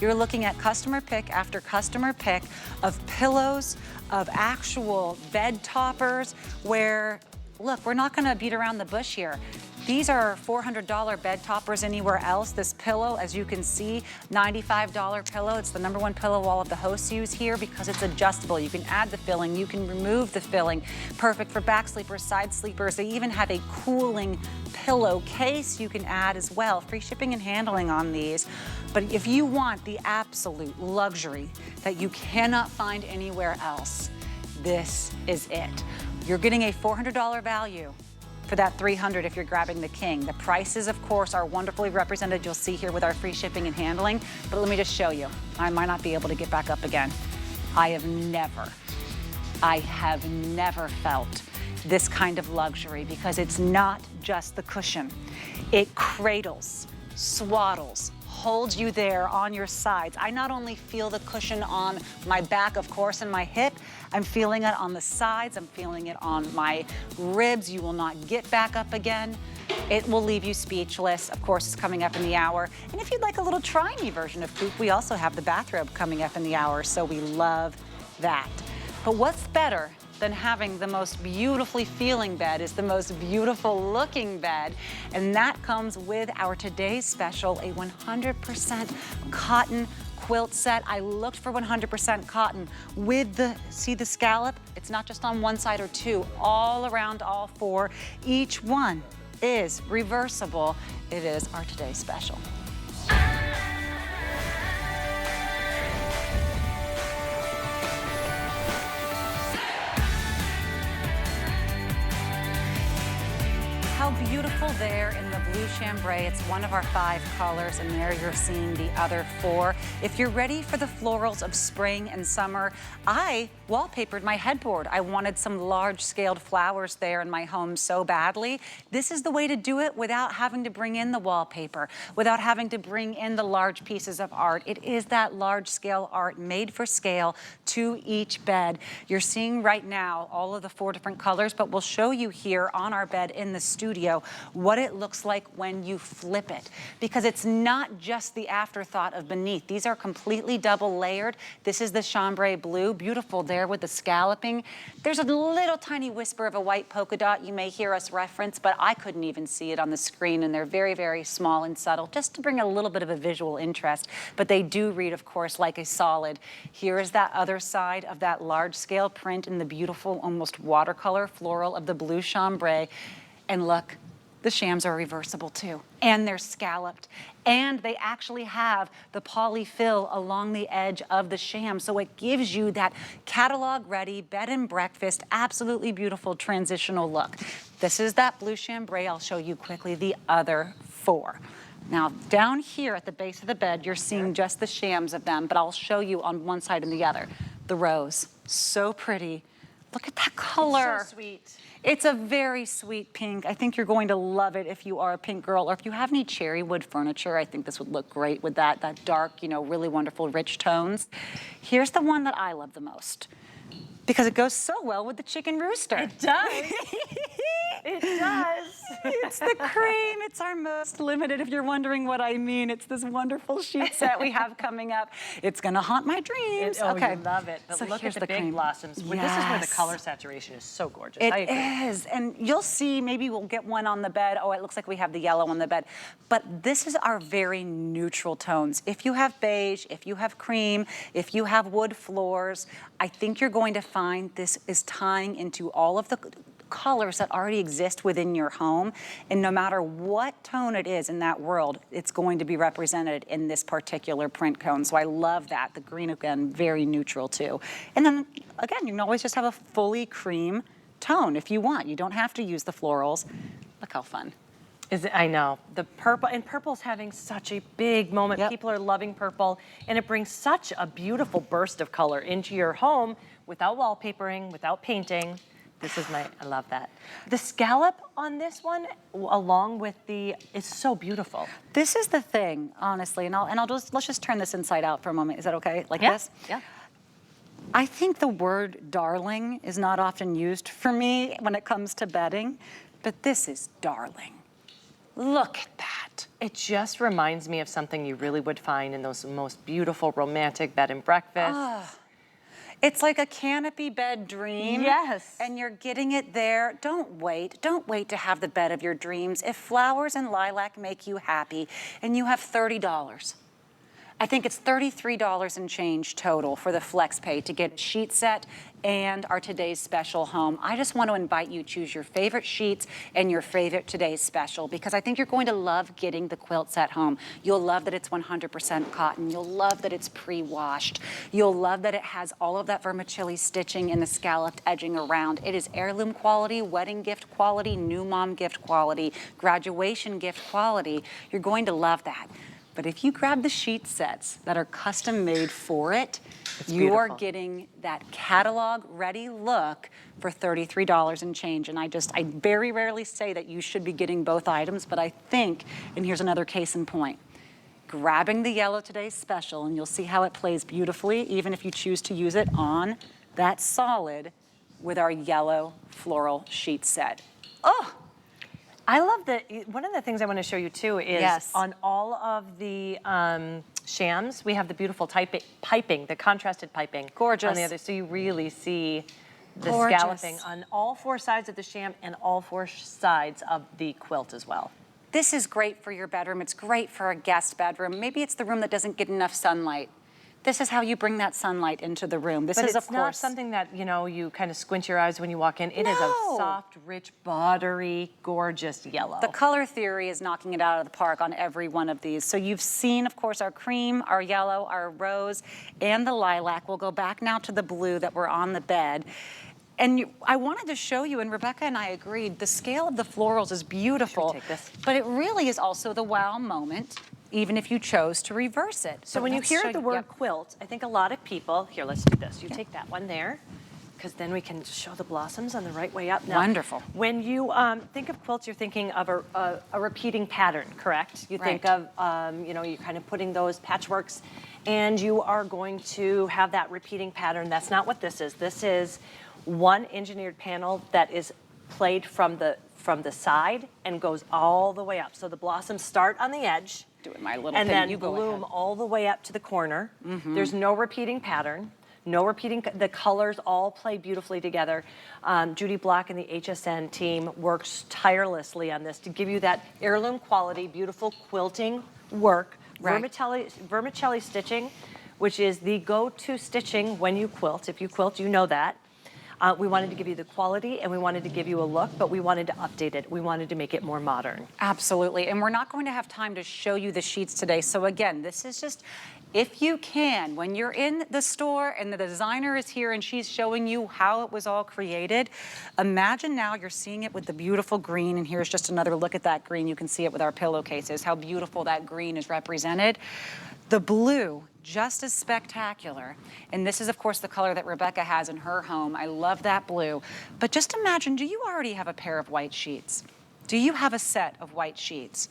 You're looking at customer pick after customer pick of pillows, of actual bed toppers, where, look, we're not gonna beat around the bush here. These are $400 bed toppers anywhere else. This pillow, as you can see, $95 pillow. It's the #1 pillow all of the hosts use here because it's adjustable. You can add the filling, you can remove the filling. Perfect for back sleepers, side sleepers. They even have a cooling pillow case you can add as well. Free shipping and handling on these. But if you want the absolute luxury that you cannot find anywhere else, this is it. You're getting a $400 value for that $300 if you're grabbing the king. The prices, of course, are wonderfully represented. You'll see here with our free shipping and handling. But let me just show you. I might not be able to get back up again. I have never felt this kind of luxury because it's not just the cushion. It cradles, swaddles, holds you there on your sides. I not only feel the cushion on my back, of course, and my hip, I'm feeling it on the sides, I'm feeling it on my ribs. You will not get back up again. It will leave you speechless. Of course, it's coming up in the hour. And if you'd like a little try-me version of COOP, we also have the bathrobe coming up in the hour, so we love that. But what's better than having the most beautifully feeling bed is the most beautiful looking bed, and that comes with our today's special, a 100% cotton quilt set. I looked for 100% cotton with the, see the scallop? It's not just on one side or two, all around all four. Each one is reversible. It is our today's special. How beautiful there in the blue chambray. It's one of our 5 colors, and there you're seeing the other 4. If you're ready for the florals of spring and summer, I wallpapered my headboard. I wanted some large-scaled flowers there in my home so badly. This is the way to do it without having to bring in the wallpaper, without having to bring in the large pieces of art. It is that large-scale art made for scale to each bed. You're seeing right now all of the 4 different colors, but we'll show you here on our bed in the studio what it looks like when you flip it, because it's not just the afterthought of beneath. These are completely double layered. This is the chambray blue, beautiful there with the scalloping. There's a little tiny whisper of a white polka dot you may hear us reference, but I couldn't even see it on the screen, and they're very, very small and subtle, just to bring a little bit of a visual interest, but they do read, of course, like a solid. Here is that other side of that large scale print in the beautiful, almost watercolor floral of the blue chambray. And look, the shams are reversible too, and they're scalloped, and they actually have the polyfill along the edge of the sham, so it gives you that catalog-ready bed and breakfast, absolutely beautiful transitional look. This is that blue chambray. I'll show you quickly the other 4. Now, down here at the base of the bed, you're seeing just the shams of them, but I'll show you on one side and the other. The rose, so pretty. Look at that color. So sweet. It's a very sweet pink. I think you're going to love it if you are a pink girl, or if you have any cherry wood furniture. I think this would look great with that dark, you know, really wonderful rich tones. Here's the one that I love the most, because it goes so well with the chicken rooster. It does. It does. It's the cream. It's our most limited, if you're wondering what I mean. It's this wonderful sheet set we have coming up. It's gonna haunt my dreams. Okay. You love it. But so look here's at the big cream. blossoms. Yes. This is where the color saturation is so gorgeous. It I agree. is, and you'll see, maybe we'll get one on the bed. Oh, it looks like we have the yellow on the bed. But this is our very neutral tones. If you have beige, if you have cream, if you have wood floors, I think you're going to find this is tying into all of the colors that already exist within your home, and no matter what tone it is in that world, it's going to be represented in this particular print cone. So I love that. The green, again, very neutral too. And then again, you can always just have a fully cream tone if you want. You don't have to use the florals. Look how fun. Is it, I know. The purple, and purple's having such a big moment. Yep. People are loving purple, and it brings such a beautiful burst of color into your home without wallpapering, without painting. This is I love that. The scallop on this one, along with the, is so beautiful. This is the thing, honestly, and let's just turn this inside out for a moment. Is that okay? Like this? Yeah. I think the word darling is not often used for me when it comes to bedding, but this is darling. Look at that. It just reminds me of something you really would find in those most beautiful romantic bed and breakfasts. It's like a canopy bed dream. Yes. And you're getting it there. Don't wait to have the bed of your dreams. If flowers and lilac make you happy and you have $30, I think it's $33 and change total for the flex pay to get a sheet set and our today's special home. I just want to invite you to choose your favorite sheets and your favorite today's special, because I think you're going to love getting the quilt set home. You'll love that it's 100% cotton. You'll love that it's pre-washed. You'll love that it has all of that vermicelli stitching and the scalloped edging around. It is heirloom quality, wedding gift quality, new mom gift quality, graduation gift quality. You're going to love that. But if you grab the sheet sets that are custom made for it, you are getting that catalog ready look for $33 and change. And I very rarely say that you should be getting both items, but I think, and here's another case in point, grabbing the yellow today's special, and you'll see how it plays beautifully, even if you choose to use it on that solid with our yellow floral sheet set. Oh! I love that. One of the things I want to show you too is on all of the shams, we have the beautiful piping, the contrasted piping. Gorgeous. On the other, so you really see the scalloping on all four sides of the sham and all four sides of the quilt as well. This is great for your bedroom. It's great for a guest bedroom. Maybe it's the room that doesn't get enough sunlight. This is how you bring that sunlight into the room. This is, of course, not something that, you know, you kind of squint your eyes when you walk in. It is a soft, rich, buttery, gorgeous yellow. The color theory is knocking it out of the park on every one of these. So you've seen, of course, our cream, our yellow, our rose, and the lilac. We'll go back now to the blue that were on the bed. And I wanted to show you, and Rebecca and I agreed, the scale of the florals is beautiful. Should we take this? But it really is also the wow moment, even if you chose to reverse it. So when you hear the word quilt, I think a lot of people, here, let's do this. You take that one there, because then we can show the blossoms on the right way up. Now, wonderful. When you think of quilts, you're thinking of a repeating pattern, correct? You think of, you know, you're kind of putting those patchworks, and you are going to have that repeating pattern. That's not what this is. This is one engineered panel that is played from the side and goes all the way up. So the blossoms start on the edge, doing my little and thing. then You go bloom ahead. all the way up to the corner. There's no repeating pattern, no repeating, the colors all play beautifully together. Judy Block and the HSN team works tirelessly on this to give you that heirloom quality, beautiful quilting work, vermicelli stitching, which is the go-to stitching when you quilt. If you quilt, you know that. We wanted to give you the quality and we wanted to give you a look, but we wanted to update it. We wanted to make it more modern. Absolutely, and we're not going to have time to show you the sheets today. So again, this is just, if you can, when you're in the store and the designer is here and she's showing you how it was all created, imagine now you're seeing it with the beautiful green, and here's just another look at that green. You can see it with our pillowcases, how beautiful that green is represented. The blue, just as spectacular. And this is, of course, the color that Rebecca has in her home. I love that blue. But just imagine, do you already have a pair of white sheets? Do you have a set of white sheets?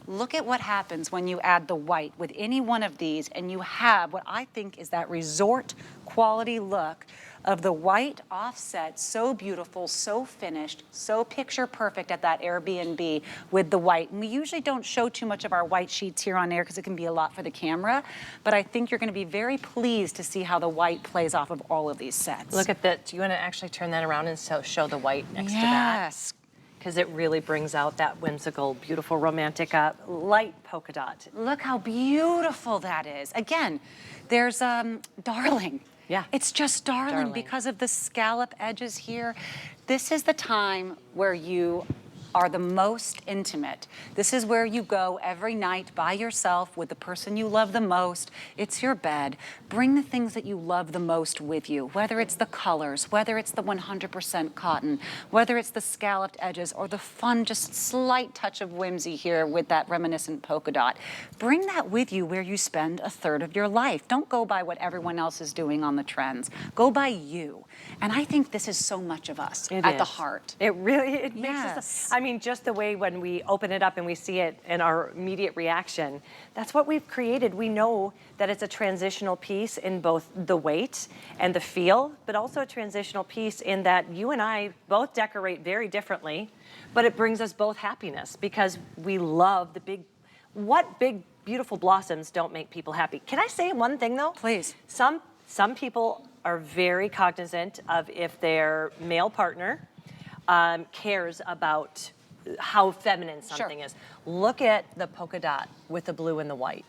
Look at what happens when you add the white with any one of these, and you have what I think is that resort quality look of the white offset, so beautiful, so finished, so picture perfect at that Airbnb with the white. And we usually don't show too much of our white sheets here on air because it can be a lot for the camera, but I think you're going to be very pleased to see how the white plays off of all of these sets. Look at that. Do you want to actually turn that around and show the white next to that? Yes. Because it really brings out that whimsical, beautiful, romantic, light polka dot. Look how beautiful that is. Again, there's Darling. Yeah. It's just darling because of the scallop edges here. This is the time where you are the most intimate. This is where you go every night by yourself with the person you love the most. It's your bed. Bring the things that you love the most with you, whether it's the colors, whether it's the 100% cotton, whether it's the scalloped edges, or the fun, just slight touch of whimsy here with that reminiscent polka dot. Bring that with you where you spend a third of your life. Don't go by what everyone else is doing on the trends. Go by you. And I think this is so much of us at the heart. It really, it makes us, I mean, just the way when we open it up and we see it and our immediate reaction, that's what we've created. We know that it's a transitional piece in both the weight and the feel, but also a transitional piece in that you and I both decorate very differently, but it brings us both happiness because we love the big, what big, beautiful blossoms don't make people happy. Can I say one thing though? Please. Some people are very cognizant of if their male partner cares about how feminine something is. Look at the polka dot with the blue and the white.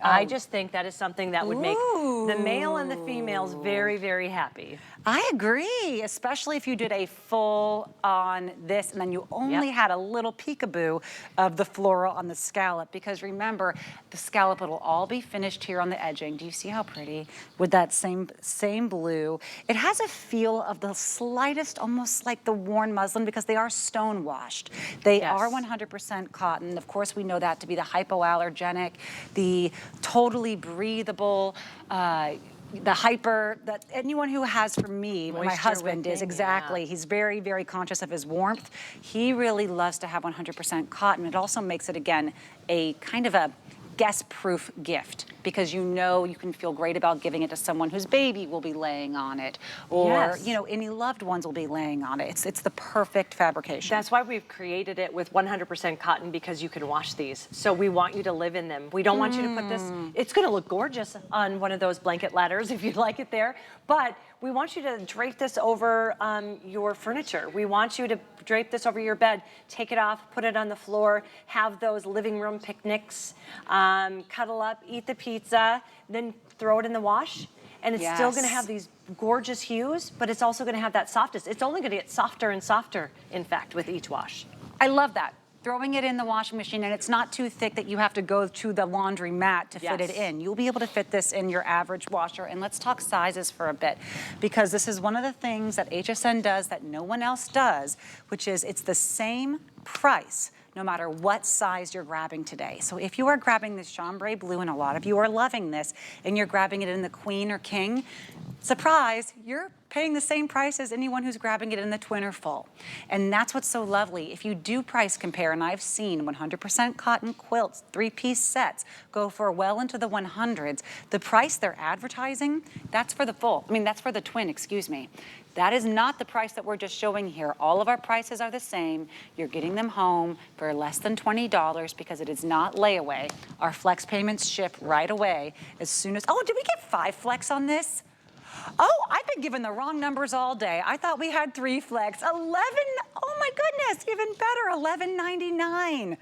I just think that is something that would make the male and the females very, very happy. I agree, especially if you did a full on this and then you only had a little peekaboo of the floral on the scallop, because remember, the scallop will all be finished here on the edging. Do you see how pretty? With that same blue. It has a feel of the slightest, almost like the worn muslin, because they are stone washed. They are 100% cotton. Of course, we know that to be the hypoallergenic, the totally breathable, the hyper, that anyone who has, for me, my husband is exactly, he's very, very conscious of his warmth. He really loves to have 100% cotton. It also makes it, again, a kind of a guest-proof gift, because you know you can feel great about giving it to someone whose baby will be laying on it, or you know, any loved ones will be laying on it. It's the perfect fabrication. That's why we've created it with 100% cotton, because you can wash these. So we want you to live in them. We don't want you to put this, it's gonna look gorgeous on one of those blanket ladders if you'd like it there, but we want you to drape this over your furniture. We want you to drape this over your bed, take it off, put it on the floor, have those living room picnics, cuddle up, eat the pizza, then throw it in the wash. And it's still gonna have these gorgeous hues, but it's also gonna have that softness. It's only gonna get softer and softer, in fact, with each wash. I love that. Throwing it in the washing machine, and it's not too thick that you have to go to the laundry mat to fit it in. You'll be able to fit this in your average washer. And let's talk sizes for a bit, because this is one of the things that HSN does that no one else does, which is it's the same price no matter what size you're grabbing today. So if you are grabbing this chambray blue, and a lot of you are loving this, and you're grabbing it in the queen or king, surprise, you're paying the same price as anyone who's grabbing it in the twin or full. And that's what's so lovely. If you do price compare, and I've seen 100% cotton quilts, 3-piece sets go for well into the 100s, the price they're advertising, that's for the full, I mean, that's for the twin, excuse me. That is not the price that we're just showing here. All of our prices are the same. You're getting them home for less than $20 because it is not layaway. Our flex payments ship right away as soon as, oh, did we get 5 flex on this? Oh, I've been given the wrong numbers all day. I thought we had 3 flex. 11, oh my goodness, even better, $11.99.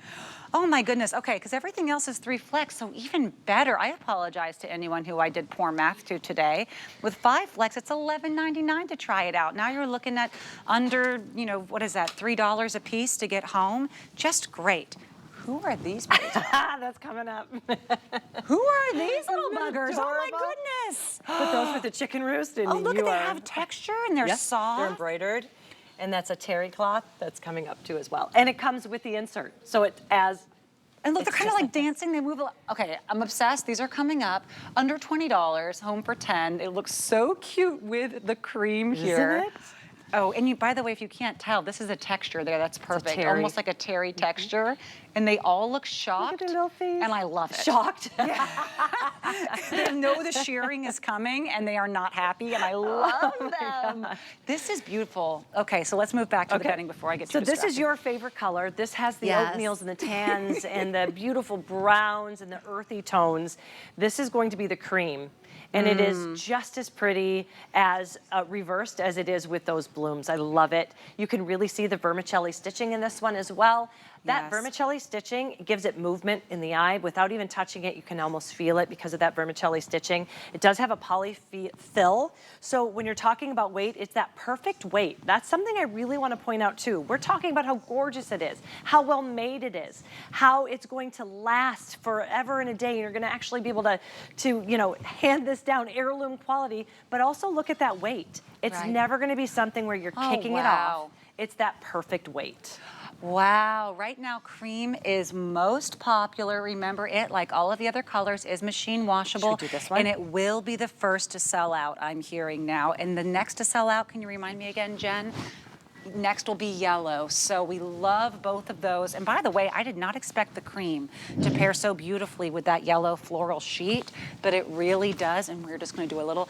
Oh my goodness, okay, because everything else is 3 flex, so even better. I apologize to anyone who I did poor math to today. With 5 flex, it's $11.99 to try it out. Now you're looking at under, you know, what is that, $3 a piece to get home? Just great. Who are these people? That's coming up. Who are these little buggers? Oh my goodness. Put those with the chicken roost. And oh, look, they have texture and they're soft. They're embroidered. And that's a terry cloth that's coming up too as well. And it comes with the insert. So it's as... And look, they're kind of like dancing. They move a lot. Okay, I'm obsessed. These are coming up. Under $20, home for 10. It looks so cute with the cream here. Isn't it? Oh, and you, by the way, if you can't tell, this is a texture there. That's perfect. Almost like a terry texture. And they all look shocked. Look at their little face. And I love it. Shocked. They know the shearing is coming and they are not happy, and I love them. This is beautiful. Okay, so let's move back to the bedding before I get too distracted. So this is your favorite color. This has the oatmeals and the tans and the beautiful browns and the earthy tones. This is going to be the cream. And it is just as pretty as reversed as it is with those blooms. I love it. You can really see the vermicelli stitching in this one as well. That vermicelli stitching gives it movement in the eye. Without even touching it, you can almost feel it because of that vermicelli stitching. It does have a poly fill. So when you're talking about weight, it's that perfect weight. That's something I really want to point out too. We're talking about how gorgeous it is, how well made it is, how it's going to last forever and a day. You're going to actually be able to you know, hand this down, heirloom quality, but also look at that weight. It's never going to be something where you're kicking it off. It's that perfect weight. Wow, right now cream is most popular. Remember, it, like all of the other colors, is machine washable. Should we do this one? And it will be the first to sell out, I'm hearing now. And the next to sell out, can you remind me again, Jen? next will be yellow. So we love both of those. And by the way, I did not expect the cream to pair so beautifully with that yellow floral sheet, but it really does. And we're just going to do a little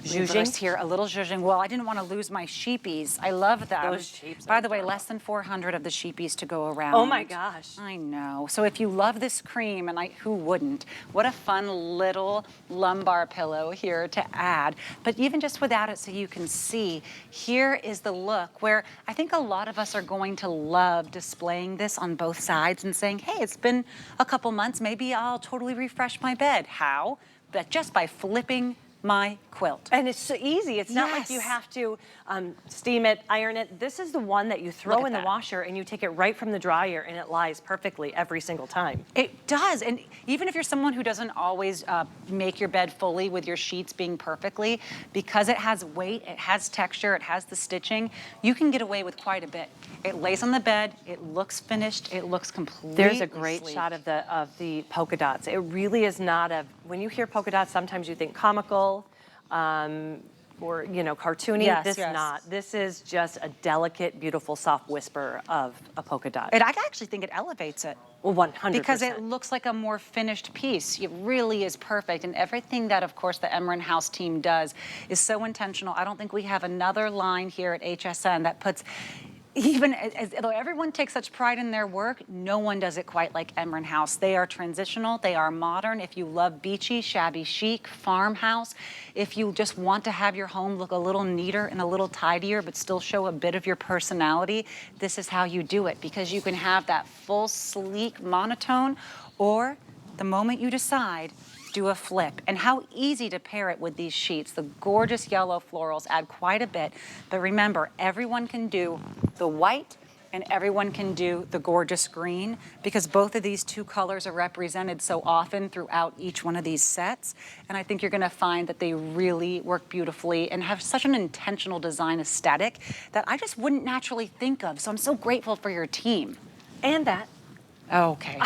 zhuzhing here, a little zhuzhing. Well, I didn't want to lose my sheepies. I love them. Those sheeps. By the way, less than 400 of the sheepies to go around. Oh my gosh. I know. So if you love this cream, and who wouldn't? What a fun little lumbar pillow here to add. But even just without it, so you can see, here is the look where I think a lot of us are going to love displaying this on both sides and saying, hey, it's been a couple months, maybe I'll totally refresh my bed. How? But just by flipping my quilt. And it's so easy. It's not like you have to steam it, iron it. This is the one that you throw in the washer and you take it right from the dryer and it lies perfectly every single time. It does. And even if you're someone who doesn't always make your bed fully with your sheets being perfectly, because it has weight, it has texture, it has the stitching, you can get away with quite a bit. It lays on the bed, it looks finished, it looks completely There's a great sleek. shot of the polka dots. It really is not when you hear polka dots, sometimes you think comical, or cartoony. Yes, Not. This is just a delicate, beautiful, soft whisper of a polka dot. I actually think it elevates it. Well, 100%. Because it looks like a more finished piece. It really is perfect. And everything that, of course, the Emryn House team does is so intentional. I don't think we have another line here at HSN that puts, though everyone takes such pride in their work, no one does it quite like Emryn House. They are transitional, they are modern. If you love beachy, shabby chic, farmhouse, if you just want to have your home look a little neater and a little tidier, but still show a bit of your personality, this is how you do it, because you can have that full, sleek monotone, or the moment you decide, do a flip. And how easy to pair it with these sheets. The gorgeous yellow florals add quite a bit, but remember, everyone can do the white and everyone can do the gorgeous green, because both of these two colors are represented so often throughout each one of these sets. And I think you're gonna find that they really work beautifully and have such an intentional design aesthetic that I just wouldn't naturally think of. So I'm so grateful for your team. And that. Okay.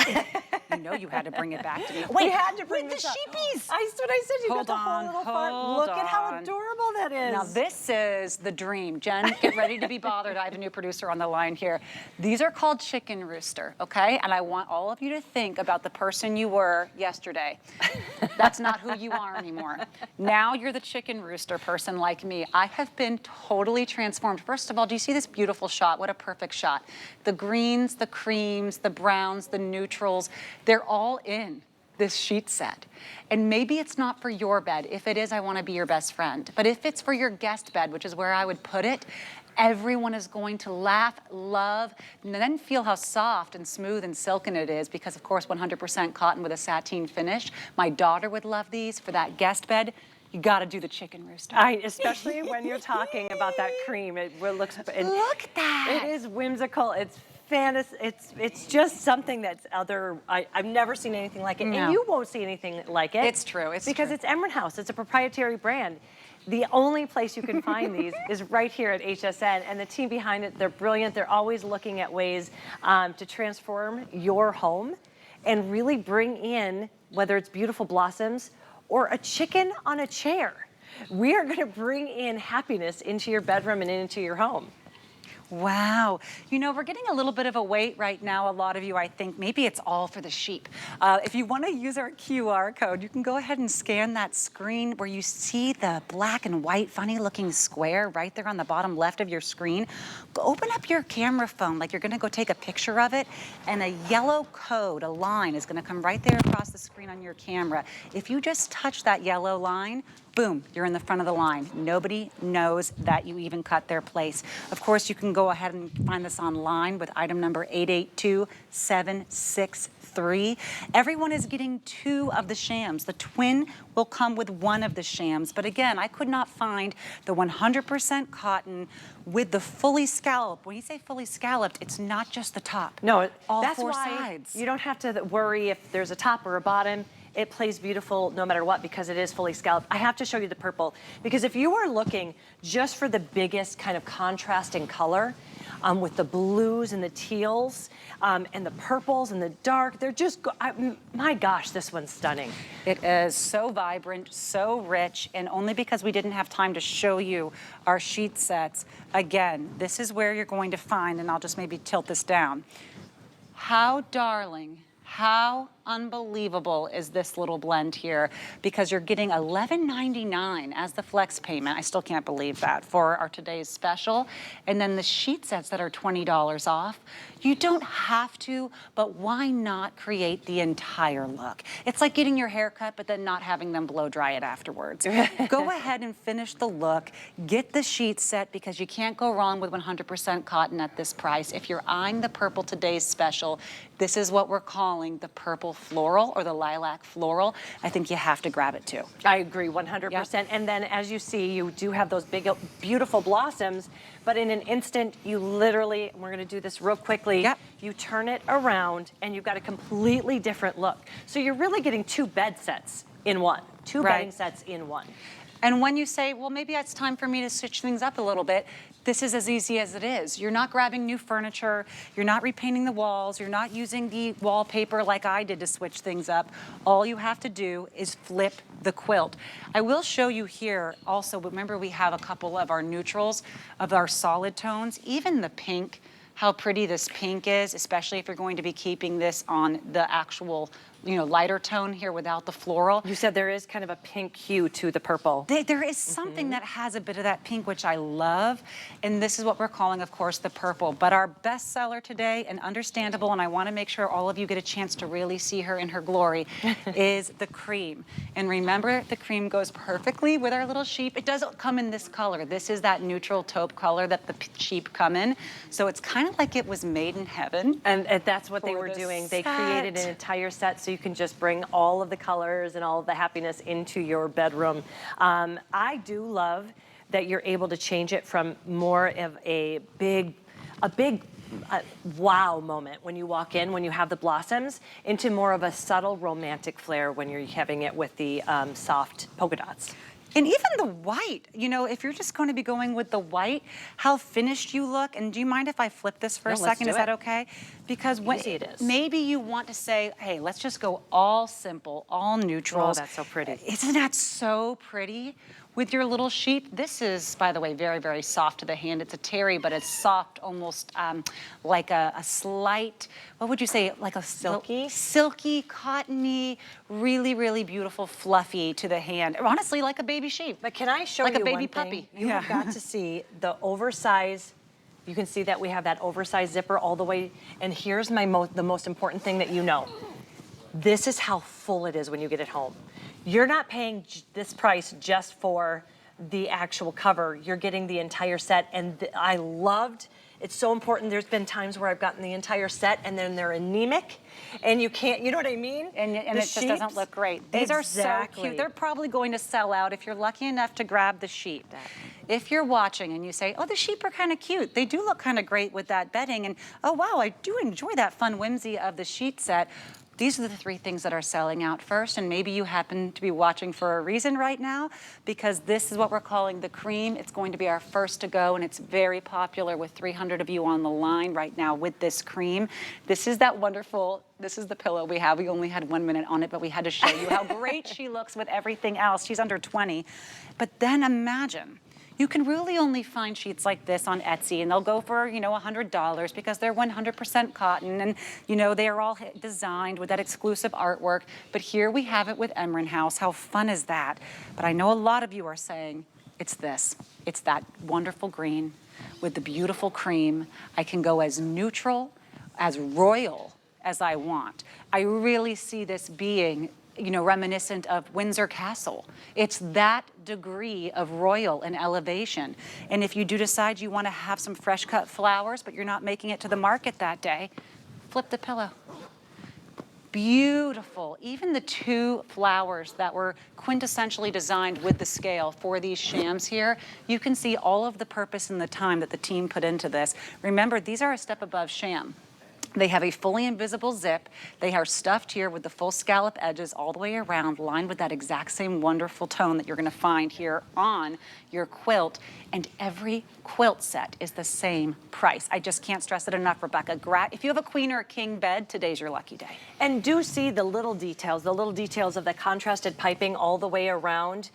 You know you had to bring it back to me. Wait, had to bring with the sheepies. That's what I said. You got the whole little farm. Look at how adorable that is. Now this is the dream. Jen, get ready to be bothered. I have a new producer on the line here. These are called chicken rooster, okay? And I want all of you to think about the person you were yesterday. That's not who you are anymore. Now you're the chicken rooster person like me. I have been totally transformed. First of all, do you see this beautiful shot? What a perfect shot. The greens, the creams, the browns, the neutrals, they're all in this sheet set. And maybe it's not for your bed. If it is, I want to be your best friend. But if it's for your guest bed, which is where I would put it, everyone is going to laugh, love, and then feel how soft and smooth and silken it is, because of course 100% cotton with a sateen finish. My daughter would love these for that guest bed. You got to do the chicken rooster. Especially when you're talking about that cream. It looks. Look at that. It is whimsical. It's fantasy. It's just something that's I've never seen anything like it, No. and you won't see anything like it. It's true. It's because true. it's Emryn House. It's a proprietary brand. The only place you can find these is right here at HSN, and the team behind it, they're brilliant. They're always looking at ways to transform your home and really bring in, whether it's beautiful blossoms or a chicken on a chair. We are going to bring in happiness into your bedroom and into your home. Wow. You know, we're getting a little bit of a wait right now. A lot of you, I think, maybe it's all for the sheep. If you want to use our QR code, you can go ahead and scan that screen where you see the black and white funny looking square right there on the bottom left of your screen. Go open up your camera phone like you're going to go take a picture of it, and a yellow code, a line, is going to come right there across the screen on your camera. If you just touch that yellow line, boom, you're in the front of the line. Nobody knows that you even cut their place. Of course, you can go ahead and find this online with item number 882763. Everyone is getting 2 of the shams. The twin will come with 1 of the shams. But again, I could not find the 100% cotton with the fully scalloped. When you say fully scalloped, it's not just the top. No, all that's 4 why sides. You don't have to worry if there's a top or a bottom. It plays beautiful no matter what because it is fully scalloped. I have to show you the purple because if you are looking just for the biggest kind of contrasting color, with the blues and the teals and the purples and the dark. They're just, my gosh, this one's stunning. It is so vibrant, so rich, and only because we didn't have time to show you our sheet sets. Again, this is where you're going to find, and I'll just maybe tilt this down. How darling, how unbelievable is this little blend here, because you're getting $11.99 as the flex payment. I still can't believe that for our today's special. And then the sheet sets that are $20 off. You don't have to, but why not create the entire look? It's like getting your hair cut, but then not having them blow dry it afterwards. Go ahead and finish the look. Get the sheet set, because you can't go wrong with 100% cotton at this price. If you're eyeing the purple today's special, this is what we're calling the purple floral or the lilac floral. I think you have to grab it too. I agree 100%. Yep. And then as you see, you do have those big, beautiful blossoms, but in an instant, you literally, we're gonna do this real quickly, yep. You turn it around and you've got a completely different look. So you're really getting two bed sets in one, two bedding sets in one. And when you say, well, maybe it's time for me to switch things up a little bit, this is as easy as it is. You're not grabbing new furniture, you're not repainting the walls, you're not using the wallpaper like I did to switch things up. All you have to do is flip the quilt. I will show you here also, remember we have a couple of our neutrals, of our solid tones, even the pink, how pretty this pink is, especially if you're going to be keeping this on the actual, you know, lighter tone here without the floral. You said there is kind of a pink hue to the purple. There is something that has a bit of that pink, which I love. And this is what we're calling, of course, the purple. But our best seller today, and understandable, and I want to make sure all of you get a chance to really see her in her glory, is the cream. And remember, the cream goes perfectly with our little sheep. It doesn't come in this color. This is that neutral taupe color that the sheep come in. So it's kind of like it was made in heaven. And that's what they were doing. They created an entire set so you can just bring all of the colors and all of the happiness into your bedroom. I do love that you're able to change it from more of a big wow moment when you walk in, when you have the blossoms, into more of a subtle romantic flair when you're having it with the soft polka dots. And even the white, you know, if you're just going to be going with the white, how finished you look. And do you mind if I flip this for a second? Is that okay? Because when it is. Maybe you want to say, hey, let's just go all simple, all neutrals. Oh, that's so pretty. Isn't that so pretty? With your little sheep, this is, by the way, very, very soft to the hand. It's a terry, but it's soft, almost like a slight, what would you say, like a silky, cottony, really, really beautiful, fluffy to the hand. Honestly, like a baby sheep. But can I show you like a baby puppy? You have got to see the oversized. You can see that we have that oversized zipper all the way. And here's the most important thing that you know. This is how full it is when you get it home. You're not paying this price just for the actual cover. You're getting the entire set, and I loved, it's so important. There's been times where I've gotten the entire set and then they're anemic and you can't, you know what I mean? And it just doesn't look great. These are so cute. They're probably going to sell out if you're lucky enough to grab the sheep. If you're watching and you say, oh, the sheep are kind of cute. They do look kind of great with that bedding. And oh, wow, I do enjoy that fun whimsy of the sheet set. These are the three things that are selling out first, and maybe you happen to be watching for a reason right now, because this is what we're calling the cream. It's going to be our first to go, and it's very popular with 300 of you on the line right now with this cream. This is that wonderful, this is the pillow we have. We only had 1 minute on it, but we had to show you how great she looks with everything else. She's under 20. But then imagine, you can really only find sheets like this on Etsy, and they'll go for, you know, $100 because they're 100% cotton, and, you know, they are all designed with that exclusive artwork. But here we have it with Emryn House. How fun is that? But I know a lot of you are saying, it's this. It's that wonderful green with the beautiful cream. I can go as neutral, as royal as I want. I really see this being, you know, reminiscent of Windsor Castle. It's that degree of royal and elevation. And if you do decide you want to have some fresh cut flowers, but you're not making it to the market that day, flip the pillow. Beautiful. Even the two flowers that were quintessentially designed with the scale for these shams here, you can see all of the purpose and the time that the team put into this. Remember, these are a step above sham. They have a fully invisible zip. They are stuffed here with the full scallop edges all the way around, lined with that exact same wonderful tone that you're gonna find here on your quilt. And every quilt set is the same price. I just can't stress it enough, Rebecca. If you have a queen or a king bed, today's your lucky day. And do see the little details of the contrasted piping all the way around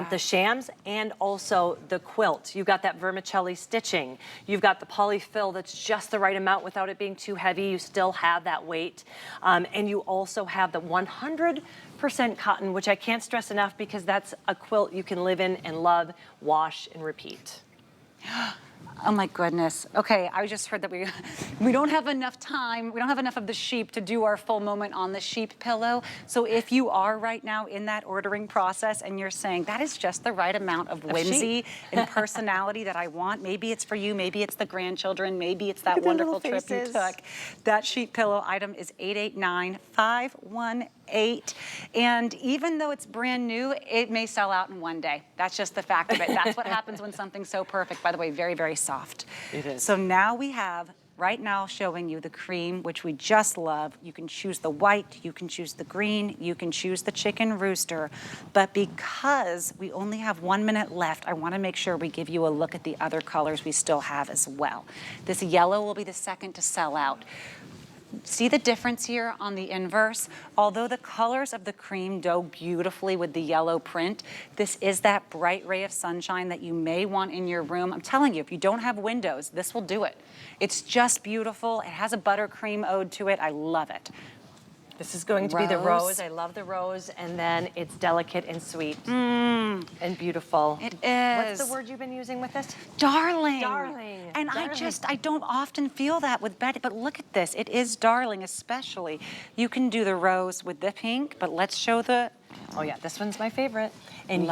the shams and also the quilt. You've got that vermicelli stitching. You've got the polyfill that's just the right amount without it being too heavy. You still have that weight. And you also have the 100% cotton, which I can't stress enough because that's a quilt you can live in and love, wash and repeat. Oh my goodness. Okay, I just heard that we don't have enough time. We don't have enough of the sheep to do our full moment on the sheep pillow. So if you are right now in that ordering process and you're saying that is just the right amount of whimsy and personality that I want, maybe it's for you, maybe it's the grandchildren, maybe it's that wonderful trip you took. That sheep pillow item is 889518. And even though it's brand new, it may sell out in one day. That's just the fact of it. That's what happens when something's so perfect. By the way, very, very soft. It is. So now we have, right now, showing you the cream, which we just love. You can choose the white, you can choose the green, you can choose the chicken rooster. But because we only have 1 minute left, I want to make sure we give you a look at the other colors we still have as well. This yellow will be the second to sell out. See the difference here on the inverse? Although the colors of the cream go beautifully with the yellow print, this is that bright ray of sunshine that you may want in your room. I'm telling you, if you don't have windows, this will do it. It's just beautiful. It has a buttercream ode to it. I love it. This is going to be the rose. I love the rose. And then it's delicate and sweet and beautiful. It is. What's the word you've been using with this? Darling. Darling. And Darling. I don't often feel that with Betty, but look at this. It is darling, especially. You can do the rose with the pink, but let's show the... Oh yeah, this one's my favorite. And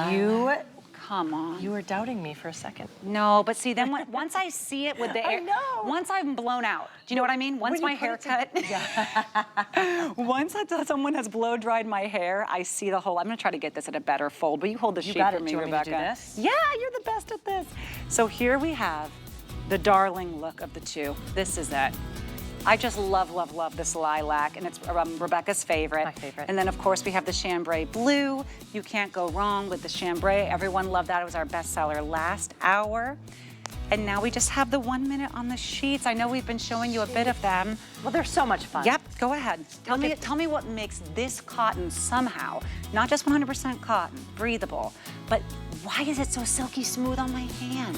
Come on. You were doubting me for a second. No, but see, then once I see it with the I air, know. once I'm blown out. Do you know what I mean? Once my haircut, once someone has blow dried my hair, I see the whole. I'm gonna try to get this at a better fold. Will you hold the sheet for me, Rebecca? Do this? Yeah, you're the best at this. So here we have the darling look of the two. This is it. I just love, love, love this lilac, and it's Rebecca's favorite. My favorite. And then, of course, we have the chambray blue. You can't go wrong with the chambray. Everyone loved that. It was our bestseller last hour. And now we just have the 1 minute on the sheets. I know we've been showing you a bit of them. Well, they're so much fun. Yep, go ahead. Tell me what makes this cotton somehow, not just 100% cotton, breathable, but why is it so silky smooth on my hand?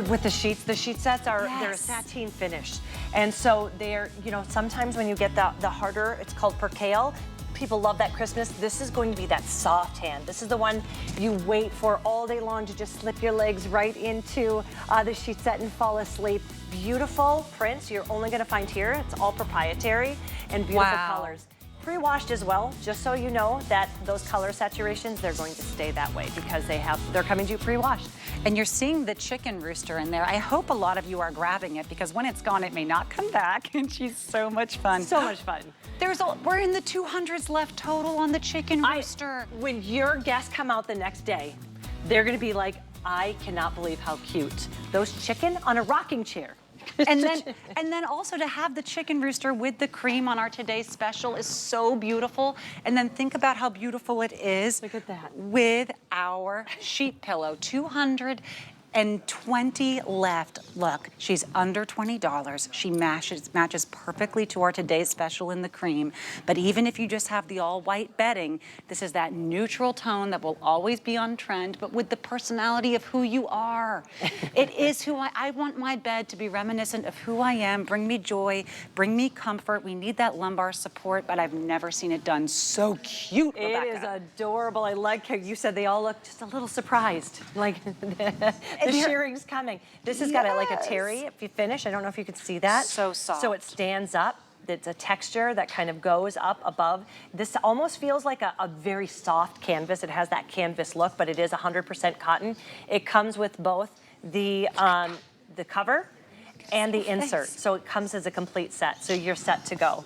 With the sheet sets are, they're a sateen finish. And so they're, sometimes when you get the harder, it's called percale, people love that crispness. This is going to be that soft hand. This is the one you wait for all day long to just slip your legs right into the sheet set and fall asleep. Beautiful prints you're only gonna find here. It's all proprietary and beautiful colors. Pre-washed as well, just so you know that those color saturations, they're going to stay that way because they're coming to you pre-washed. And you're seeing the chicken rooster in there. I hope a lot of you are grabbing it because when it's gone, it may not come back. And she's so much fun. So much fun. We're in the 200s left total on the chicken rooster. When your guests come out the next day, they're gonna be like, I cannot believe how cute. Those chicken on a rocking chair. And then also to have the chicken rooster with the cream on our today's special is so beautiful. And then think about how beautiful it is. Look at that. With our sheet pillow, 220 left. Look, she's under $20. She matches perfectly to our today's special in the cream. But even if you just have the all white bedding, this is that neutral tone that will always be on trend, but with the personality of who you are. It is who I want my bed to be reminiscent of who I am, bring me joy, bring me comfort. We need that lumbar support, but I've never seen it done so cute, Rebecca. It is adorable. I like how you said they all look just a little surprised. Like, the shearing's coming. This has got like a terry. If you finish, I don't know if you can see that. So soft. So it stands up. It's a texture that kind of goes up above. This almost feels like a very soft canvas. It has that canvas look, but it is 100% cotton. It comes with both the cover And the insert, so it comes as a complete set, so you're set to go.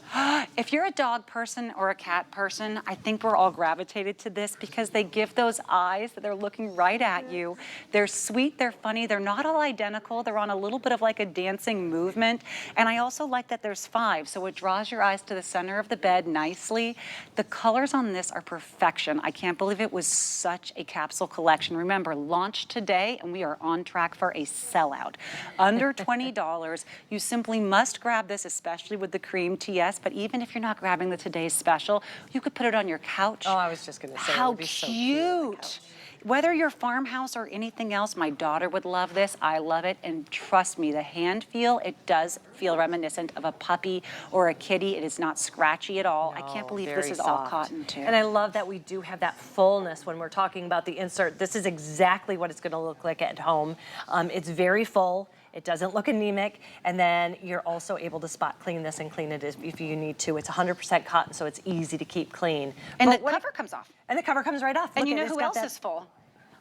If you're a dog person or a cat person, I think we're all gravitated to this because they give those eyes that they're looking right at you. They're sweet, they're funny, they're not all identical. They're on a little bit of like a dancing movement. And I also like that there's 5, so it draws your eyes to the center of the bed nicely. The colors on this are perfection. I can't believe it was such a capsule collection. Remember, launched today, and we are on track for a sellout. Under $20. You simply must grab this, especially with the cream TS, but even if you're not grabbing the today's special, you could put it on your couch. Oh, I was just gonna say, how it would be so cute. Whether you're Farmhouse or anything else, my daughter would love this. I love it, and trust me, the hand feel, it does feel reminiscent of a puppy or a kitty. It is not scratchy at all. No, I can't believe very this is soft. all cotton too. And I love that we do have that fullness when we're talking about the insert. This is exactly what it's gonna look like at home. It's very full. It doesn't look anemic, and then you're also able to spot clean this and clean it if you need to. It's 100% cotton, so it's easy to keep clean. And the cover comes off. And the cover comes right off. And you know who else is full?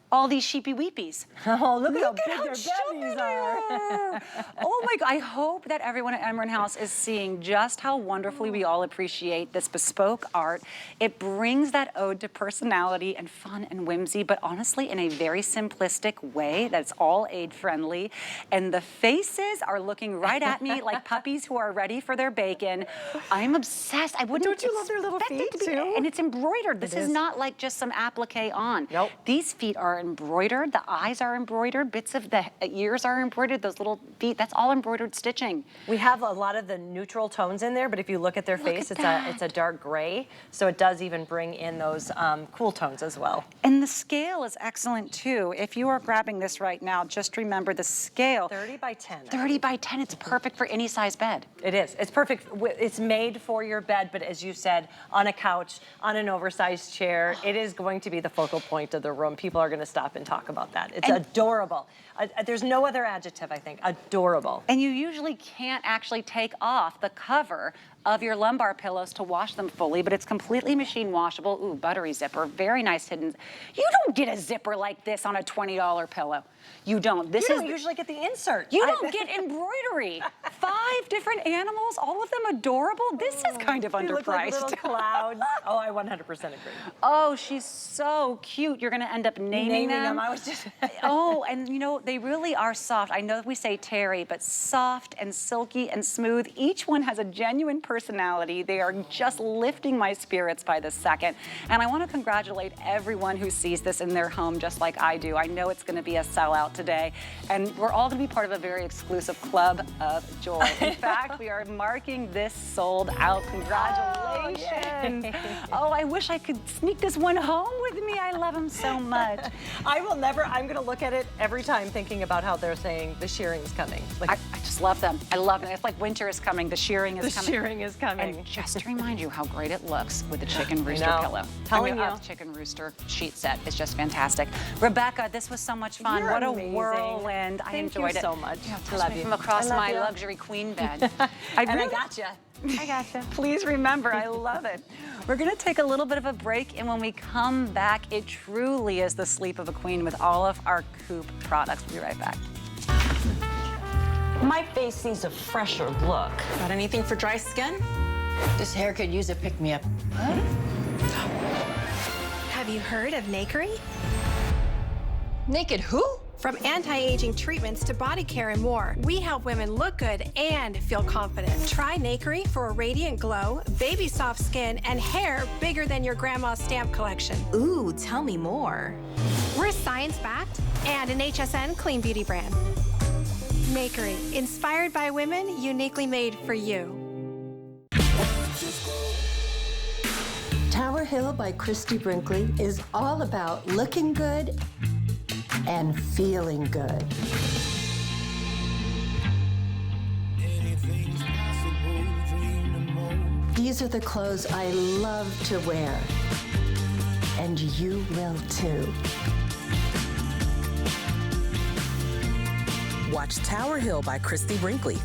All these sheepy weepies. Oh, look at how big how their chubby bellies they are. Oh my God, I hope that everyone at Emryn House is seeing just how wonderfully we all appreciate this bespoke art. It brings that ode to personality and fun and whimsy, but honestly in a very simplistic way that's all aid friendly. And the faces are looking right at me like puppies who are ready for their bacon. I'm obsessed. I wouldn't Don't you love their little expect it feet to be- too? And it's embroidered. This It is is. not like just some applique on. Nope. These feet are embroidered, the eyes are embroidered, bits of the ears are embroidered, those little feet, that's all embroidered stitching. We have a lot of the neutral tones in there, but if you look at their face, it's a dark gray, so it does even bring in those cool tones as well. And the scale is excellent too. If you are grabbing this right now, just remember the scale. 30 by 10. 30 by 10, it's perfect for any size bed. It is. It's perfect. It's made for your bed, but as you said, on a couch, on an oversized chair, it is going to be the focal point of the room. People are going to stop and talk about that. It's adorable. There's no other adjective, I think. Adorable. And you usually can't actually take off the cover of your lumbar pillows to wash them fully, but it's completely machine washable. Ooh, buttery zipper, very nice hidden. You don't get a zipper like this on a $20 pillow. You don't. This You is don't usually get the insert. You don't get embroidery. 5 different animals, all of them adorable. This is kind of They underpriced. look like little clouds. Oh, I 100% agree. Oh, she's so cute. You're gonna end up naming them. I was just. Oh, and you know, they really are soft. I know we say terry, but soft and silky and smooth. Each one has a genuine personality. They are just lifting my spirits by the second. And I want to congratulate everyone who sees this in their home just like I do. I know it's going to be a sellout today, and we're all going to be part of a very exclusive club of joy. In fact, we are marking this sold out. Congratulations. Oh, I wish I could sneak this one home with me. I love them so much. I will never, I'm going to look at it every time thinking about how they're saying the shearing's coming. Like, I just love them. I love them. It's like winter is coming. The shearing is the coming. shearing is coming. And just to remind you how great it looks with the chicken rooster pillow. Telling you. Chicken rooster sheet set is just fantastic. Rebecca, this was so much fun. You're what amazing. A whirlend. I enjoyed you it. so much. Yeah, I love me you. from across I love my you. luxury queen bed. I gotcha. I gotcha. Please remember, I love it. We're going to take a little bit of a break, and when we come back, it truly is the sleep of a queen with all of our COOP products. We'll be right back. My face needs a fresher look. Got anything for dry skin? This hair could use a pick-me-up. Have you heard of Nakery? Naked who? From anti-aging treatments to body care and more, we help women look good and feel confident. Try Nakery for a radiant glow, baby soft skin, and hair bigger than your grandma's stamp collection. Ooh, tell me more. We're science-backed and an HSN clean beauty brand. Nakery, inspired by women, uniquely made for you. Tower Hill by Christy Brinkley is all about looking good and feeling good. These are the clothes I love to wear, and you will too. Watch Tower Hill by Christy Brinkley.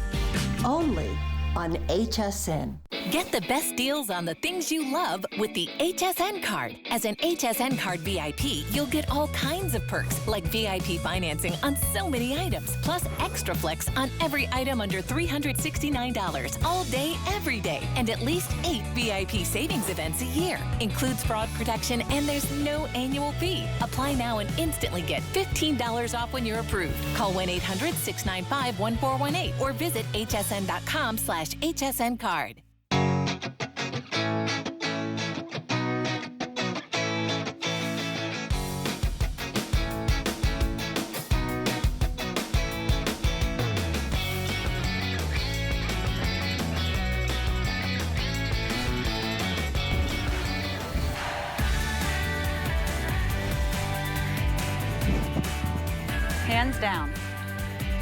Only on HSN. Get the best deals on the things you love with the HSN card. As an HSN card VIP, you'll get all kinds of perks like VIP financing on so many items, plus extra flex on every item under $369 all day, every day, and at least 8 VIP savings events a year. Includes fraud protection and there's no annual fee. Apply now and instantly get $15 off when you're approved. Call 1-800-695-1418 or visit hsn.com/HSN card.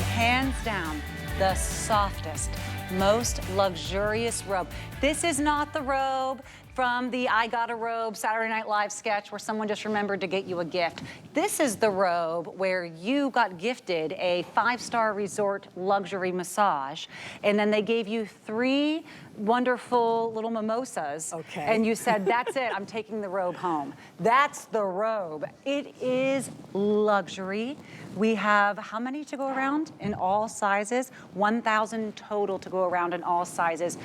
Hands down, the softest, most luxurious robe. This is not the robe from the I Got a Robe Saturday Night Live sketch where someone just remembered to get you a gift. This is the robe where you got gifted a 5-star resort luxury massage, and then they gave you 3 wonderful little mimosas. Okay. And you said, that's it, I'm taking the robe home. That's the robe. It is luxury. We have how many to go around in all sizes? 1,000 total to go around in all sizes.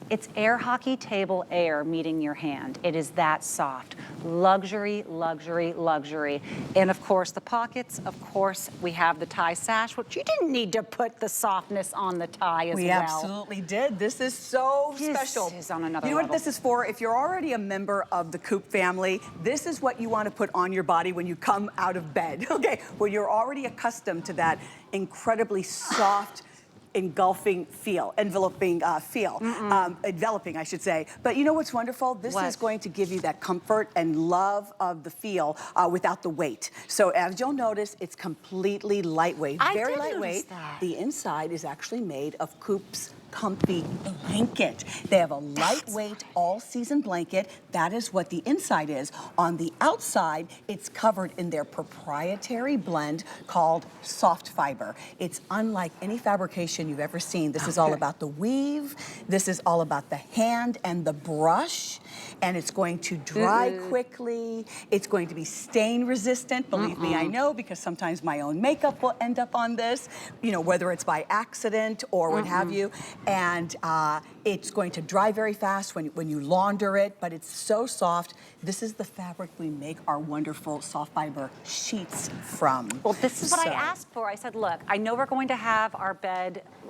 It's air hockey table air meeting your hand. It is that soft. Luxury, luxury, luxury. And of course the pockets, of course we have the tie sash, which you didn't need to put the softness on the tie as well. We absolutely did. This is so special. This is on another You know level. what this is for? If you're already a member of the COOP family, this is what you want to put on your body when you come out of bed, okay? When you're already accustomed to that incredibly soft, enveloping, I should say. But you know what's wonderful? This is going to give you that comfort and love of the feel without the weight. So as you'll notice, it's completely lightweight, very lightweight. The inside is actually made of COOP's comfy blanket. They have a lightweight all-season blanket. That is what the inside is. On the outside, it's covered in their proprietary blend called soft fiber. It's unlike any fabrication you've ever seen. This is all about the weave. This is all about the hand and the brush. And it's going to dry quickly. It's going to be stain resistant. Believe me, I know, because sometimes my own makeup will end up on this, you know, whether it's by accident or what have you. And it's going to dry very fast when you launder it, but it's so soft. This is the fabric we make our wonderful soft fiber sheets from. Well, this is what I asked for. I said, look, I know we're going to have our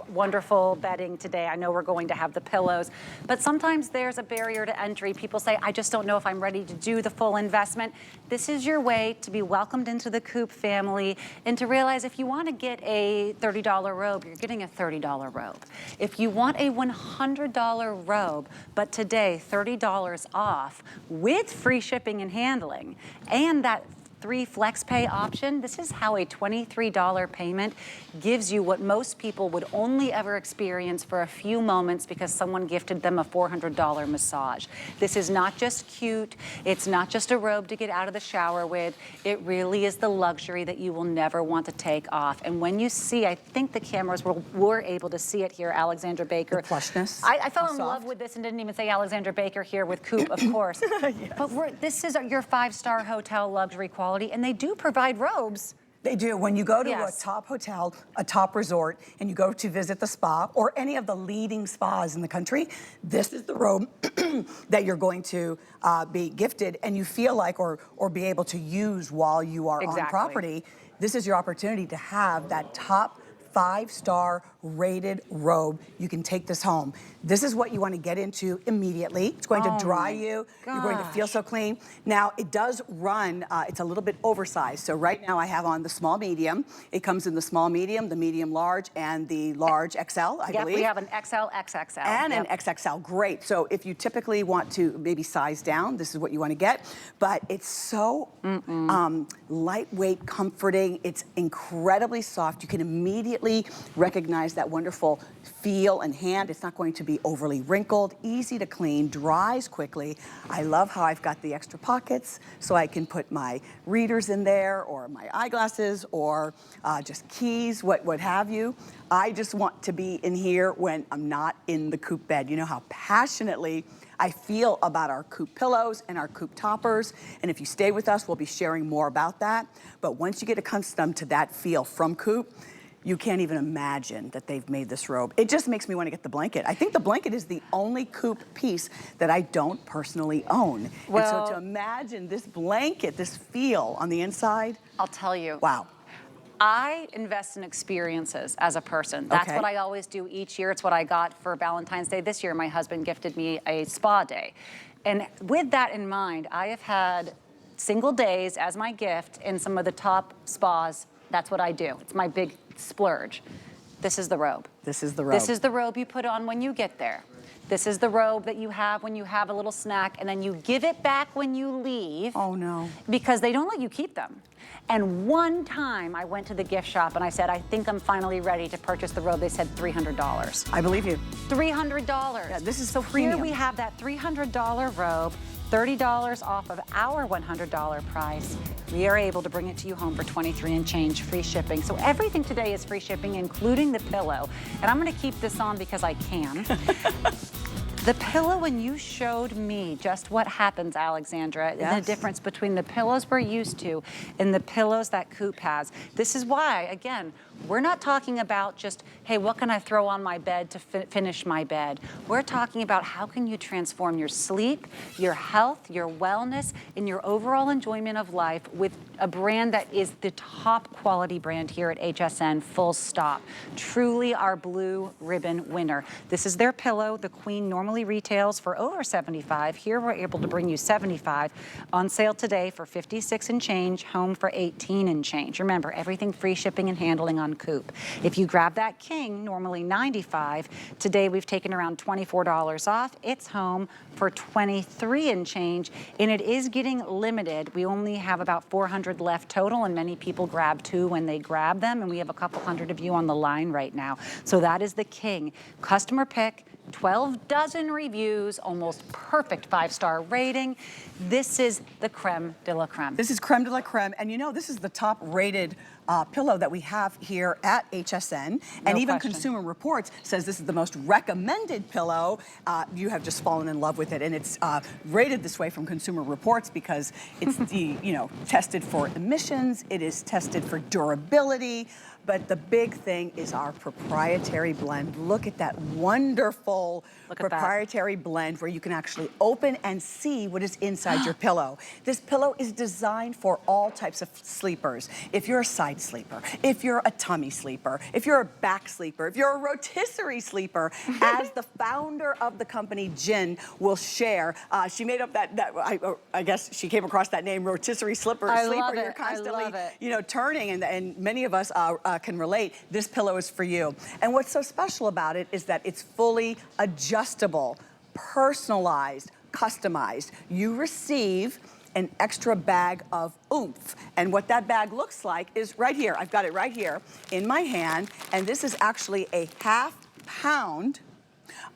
wonderful bedding today. I know we're going to have the pillows, but sometimes there's a barrier to entry. People say, I just don't know if I'm ready to do the full investment. This is your way to be welcomed into the COOP family and to realize if you want to get a $30 robe, you're getting a $30 robe. If you want a $100 robe, but today $30 off with free shipping and handling and that 3 flex pay option, this is how a $23 payment gives you what most people would only ever experience for a few moments because someone gifted them a $400 massage. This is not just cute. It's not just a robe to get out of the shower with. It really is the luxury that you will never want to take off. And when you see, I think the cameras were able to see it here, Alexandra Baker. The plushness. I fell in love with this and didn't even say Alexandra Baker here with COOP, of course. Yes. But this is your 5-star hotel luxury quality. And they do provide robes. They do. When you go to a top hotel, a top resort, and you go to visit the spa or any of the leading spas in the country, this is the robe that you're going to be gifted and you feel like or be able to use while you are on property. This is your opportunity to have that top 5-star rated robe. You can take this home. This is what you want to get into immediately. It's going to dry you. You're going to feel so clean. Now, it does run, it's a little bit oversized. So right now I have on the small medium. It comes in the small medium, the medium large, and the large XL, I believe. We have an XL, XXL. And an XXL, great. So if you typically want to maybe size down, this is what you want to get. But it's so lightweight, comforting. It's incredibly soft. You can immediately immediately recognize that wonderful feel and hand. It's not going to be overly wrinkled, easy to clean, dries quickly. I love how I've got the extra pockets so I can put my readers in there or my eyeglasses or just keys, what have you. I just want to be in here when I'm not in the COOP bed. You know how passionately I feel about our COOP pillows and our COOP toppers. And if you stay with us, we'll be sharing more about that. But once you get accustomed to that feel from COOP, you can't even imagine that they've made this robe. It just makes me want to get the blanket. I think the blanket is the only COOP piece that I don't personally own. Well, and so to imagine this blanket, this feel on the inside. I'll tell you. Wow. I invest in experiences as a person. That's what I always do each year. It's what I got for Valentine's Day this year. My husband gifted me a spa day. And with that in mind, I have had single days as my gift in some of the top spas. That's what I do. It's my big splurge. This is the robe. This is the robe. This is the robe you put on when you get there. This is the robe that you have when you have a little snack, and then you give it back when you leave. Oh, no. Because they don't let you keep them. And one time I went to the gift shop and I said, I think I'm finally ready to purchase the robe. They said $300. I believe you. $300. Yeah, this is so premium. Here we have that $300 robe, $30 off of our $100 price. We are able to bring it to you home for $23 and change, free shipping. So everything today is free shipping, including the pillow. And I'm gonna keep this on because I can. The pillow, when you showed me just what happens, Alexandra, the difference between the pillows we're used to and the pillows that COOP has. This is why, again, we're not talking about just, hey, what can I throw on my bed to finish my bed? We're talking about how can you transform your sleep, your health, your wellness, and your overall enjoyment of life with a brand that is the top quality brand here at HSN, full stop. Truly our blue ribbon winner. This is their pillow. The Queen normally retails for over $75. Here we're able to bring you $75. On sale today for $56 and change, home for $18 and change. Remember, everything free shipping and handling on COOP. If you grab that King, normally $95, today we've taken around $24 off. It's home for $23 and change, and it is getting limited. We only have about 400 left total, and many people grab 2 when they grab them, and we have a couple hundred of you on the line right now. So that is the King. Customer pick, 12 dozen reviews, almost perfect 5-star rating. This is the creme de la creme. This is creme de la creme, and you know, this is the top rated pillow that we have here at HSN, and even Consumer Reports says this is the most recommended pillow. You have just fallen in love with it, and it's rated this way from Consumer Reports because it's tested for emissions, it is tested for durability, but the big thing is our proprietary blend. Look at that wonderful proprietary blend where you can actually open and see what is inside your pillow. This pillow is designed for all types of sleepers. If you're a side sleeper, if you're a tummy sleeper, if you're a back sleeper, if you're a rotisserie sleeper, as the founder of the company, Jen, will share. She made up I guess she came across that name, rotisserie sleeper. You're constantly, turning, and many of us can relate. This pillow is for you. And what's so special about it is that it's fully adjustable, personalized, customized. You receive an extra bag of oomph. And what that bag looks like is right here. I've got it right here in my hand. And this is actually a ½ pound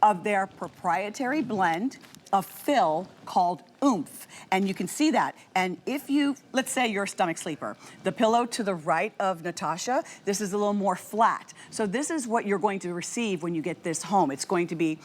of their proprietary blend of fill called oomph. And you can see that. And if you, let's say you're a stomach sleeper, the pillow to the right of Natasha, this is a little more flat. So this is what you're going to receive when you get this home. It's going to be,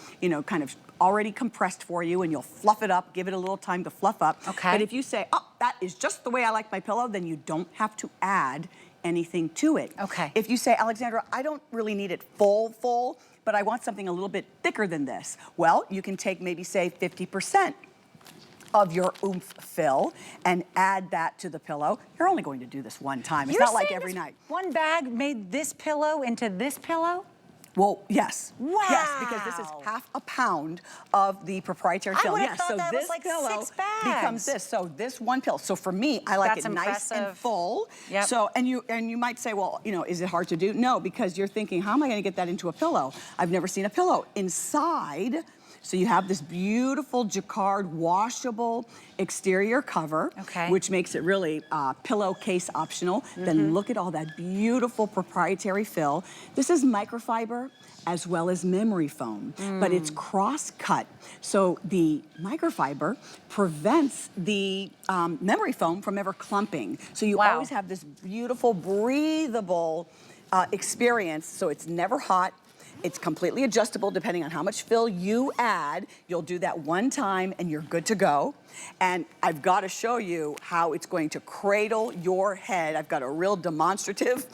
kind of already compressed for you, and you'll fluff it up, give it a little time to fluff up. Okay. But if you say, oh, that is just the way I like my pillow, then you don't have to add anything to it. Okay. If you say, Alexandra, I don't really need it full, but I want something a little bit thicker than this. Well, you can take maybe say 50% of your oomph fill and add that to the pillow. You're only going to do this one time. It's not like every night. One bag made this pillow into this pillow? Well, yes. Wow. Yes, because this is ½ pound of the proprietary fill. I would have thought so that this was like pillow 6 bags. becomes this. So this one pill. So for me, I like it nice and full. Yep. So and you might say, well, is it hard to do? No, because you're thinking, how am I going to get that into a pillow? I've never seen a pillow inside. So you have this beautiful jacquard washable exterior cover, which makes it really pillowcase optional. Then look at all that beautiful proprietary fill. This is microfiber as well as memory foam, but it's cross-cut. So the microfiber prevents the memory foam from ever clumping. So you always have this beautiful, breathable experience. So it's never hot. It's completely adjustable depending on how much fill you add. You'll do that one time and you're good to go. And I've got to show you how it's going to cradle your head. I've got a real demonstrative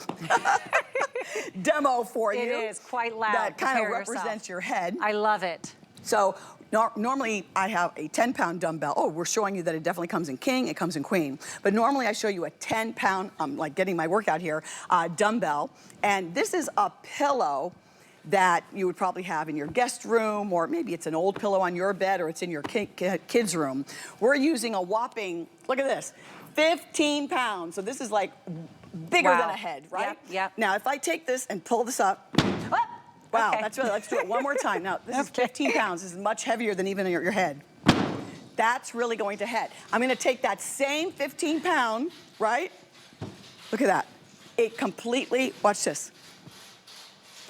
demo for you. It is quite loud. That kind of represents your head. I love it. So normally I have a 10-pound dumbbell. Oh, we're showing you that it definitely comes in king, it comes in queen. But normally I show you a 10-pound, I'm like getting my workout here, dumbbell. And this is a pillow that you would probably have in your guest room, or maybe it's an old pillow on your bed, or it's in your kid's room. We're using a whopping, look at this, 15 pounds. So this is like bigger than a head, right? Yep. Now, if I take this and pull this up, wow, that's really, let's do it one more time. Now, this is 15 pounds. This is much heavier than even your head. That's really going to head. I'm gonna take that same 15 pound, right? Look at that. It completely, watch this.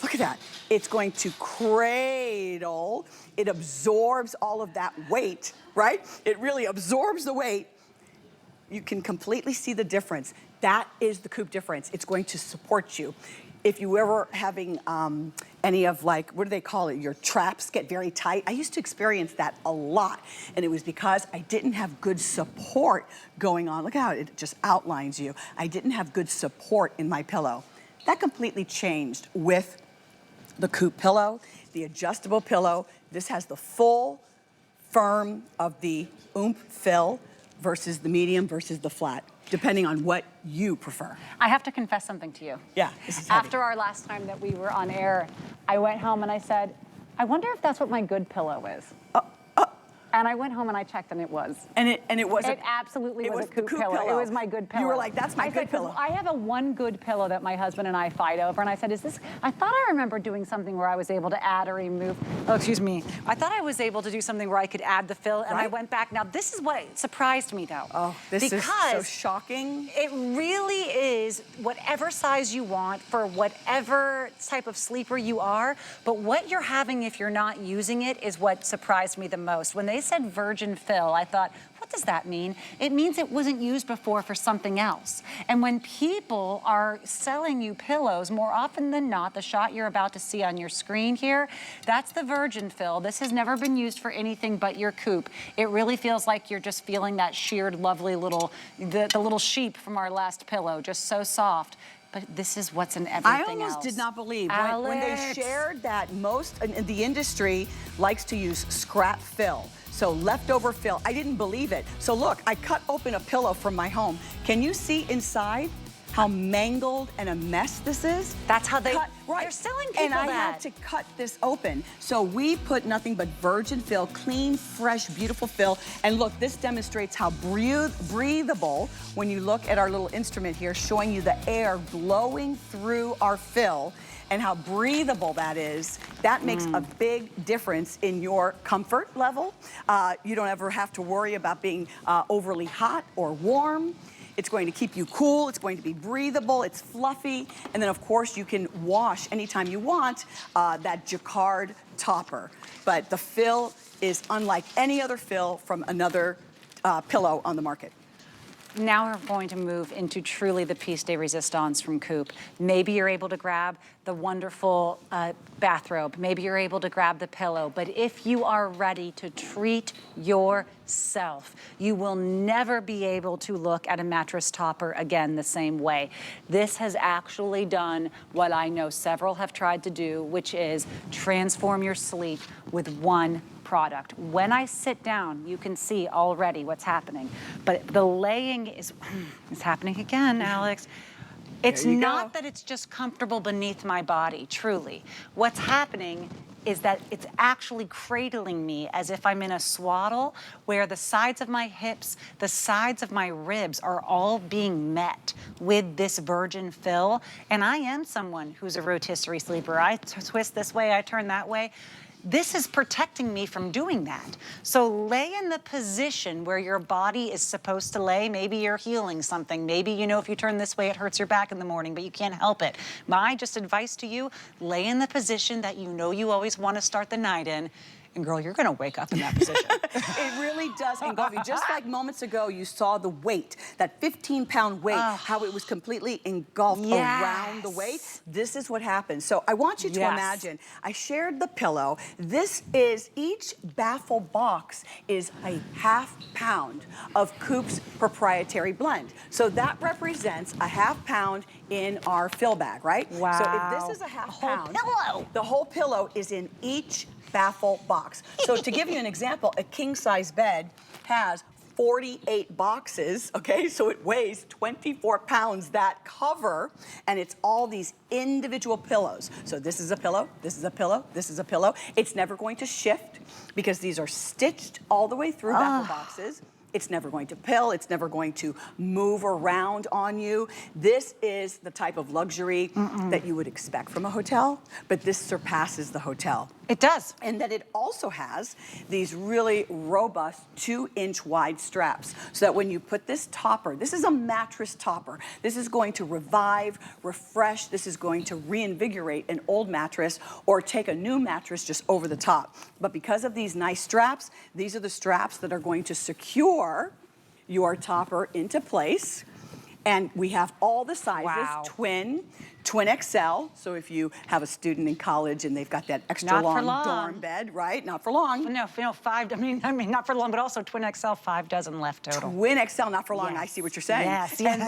Look at that. It's going to cradle. It absorbs all of that weight, right? It really absorbs the weight. You can completely see the difference. That is the COOP difference. It's going to support you. If you ever having any of like, what do they call it? Your traps get very tight. I used to experience that a lot. And it was because I didn't have good support going on. Look how it just outlines you. I didn't have good support in my pillow. That completely changed with the COOP pillow, the adjustable pillow. This has the full firm of the oomph fill versus the medium versus the flat, depending on what you prefer. I have to confess something to you. Yeah, this is heavy. After our last time that we were on air, I went home and I said, I wonder if that's what my good pillow is. And I went home and I checked and it was. And it was. It absolutely was a COOP pillow. It was my good pillow. You were like, that's my good pillow. I have a one good pillow that my husband and I fight over. And I said, I thought I remember doing something where I was able to add or remove. Oh, excuse me. I thought I was able to do something where I could add the fill. And I went back. Now, this is what surprised me, though. Oh, this is so shocking. It really is whatever size you want for whatever type of sleeper you are. But what you're having if you're not using it is what surprised me the most. When they said virgin fill, I thought, what does that mean? It means it wasn't used before for something else. And when people are selling you pillows, more often than not, the shot you're about to see on your screen here, that's the virgin fill. This has never been used for anything but your COOP. It really feels like you're just feeling that sheared, lovely little, the little sheep from our last pillow, just so soft. But this is what's in everything else. I almost did not believe when they shared that most in the industry likes to use scrap fill. So leftover fill, I didn't believe it. So look, I cut open a pillow from my home. Can you see inside how mangled and a mess this is? That's how they're selling people and I had to cut this open. So we put nothing but virgin fill, clean, fresh, beautiful fill. And look, this demonstrates how breathable, when you look at our little instrument here, showing you the air blowing through our fill, and how breathable that is. That makes a big difference in your comfort level. You don't ever have to worry about being overly hot or warm. It's going to keep you cool, it's going to be breathable, it's fluffy, and then of course you can wash anytime you want that jacquard topper. But the fill is unlike any other fill from another pillow on the market. Now we're going to move into truly the piece de resistance from COOP. Maybe you're able to grab the wonderful bathrobe. Maybe you're able to grab the pillow. But if you are ready to treat yourself, you will never be able to look at a mattress topper again the same way. This has actually done what I know several have tried to do, which is transform your sleep with one product. When I sit down, you can see already what's happening. But the laying is, it's happening again, Alex. It's not that it's just comfortable beneath my body, truly. What's happening is that it's actually cradling me as if I'm in a swaddle where the sides of my hips, the sides of my ribs are all being met with this virgin fill. And I am someone who's a rotisserie sleeper. I twist this way, I turn that way. this is protecting me from doing that. So lay in the position where your body is supposed to lay. Maybe you're healing something. Maybe, you know, if you turn this way, it hurts your back in the morning, but you can't help it. My just advice to you, lay in the position that you know you always want to start the night in. And girl, you're gonna wake up in that position. It really does engulf you. Just like moments ago, you saw the weight, that 15-pound weight, how it was completely engulfed around the weight. This is what happens. So I want you to imagine, I shared the pillow. This is, each baffle box is a ½ pound of COOP's proprietary blend. So that represents a ½ pound in our fill bag, right? Wow. So if this is a ½ pound, pillow. The whole pillow is in each baffle box. So to give you an example, a king-size bed has 48 boxes, okay? So it weighs 24 pounds, that cover, and it's all these individual pillows. So this is a pillow, this is a pillow, this is a pillow. It's never going to shift because these are stitched all the way through baffle boxes. It's never going to pill. It's never going to move around on you. This is the type of luxury that you would expect from a hotel, but this surpasses the hotel. It does. And then it also has these really robust 2-inch wide straps so that when you put this topper, this is a mattress topper. This is going to revive, refresh. This is going to reinvigorate an old mattress or take a new mattress just over the top. But because of these nice straps, these are the straps that are going to secure your topper into place. And we have all the sizes, twin XL. So if you have a student in college and they've got that extra long dorm bed, right? Not for long. No, you know, I mean, not for long, but also twin XL, 5 dozen left total. Twin XL, not for long. Yes. I see what you're saying. Yes. And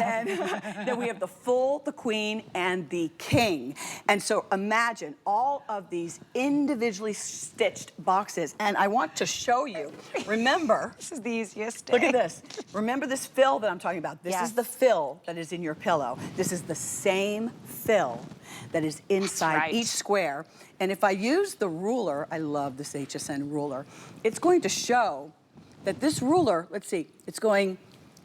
then we have the full, the queen, and the king. And so imagine all of these individually stitched boxes. And I want to show you. Remember, this is the easiest day. Look at this. Remember this fill that I'm talking about? This is the fill that is in your pillow. This is the same fill that is inside each square. And if I use the ruler, I love this HSN ruler, it's going to show that this ruler, let's see, it's going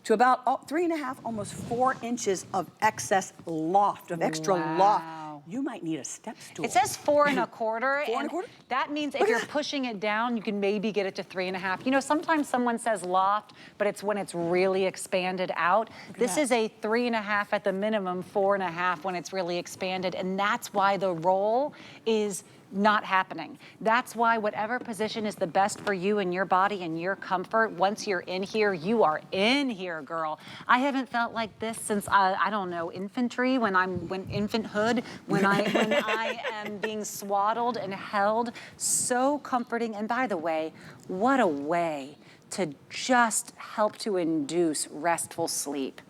to about 3.5, almost 4 inches of excess loft, of extra loft. You might need a step stool. It says 4 1/4. 4 1/4? That means if you're pushing it down, you can maybe get it to 3.5. You know, sometimes someone says loft, but it's when it's really expanded out. This is a 3.5 at the minimum, 4.5 when it's really expanded. And that's why the roll is not happening. That's why whatever position is the best for you and your body and your comfort, once you're in here, you are in here, girl. I haven't felt like this since, I don't know, infantry, when infanthood, when I am being swaddled and held. So comforting. And by the way, what a way to just help to induce restful sleep,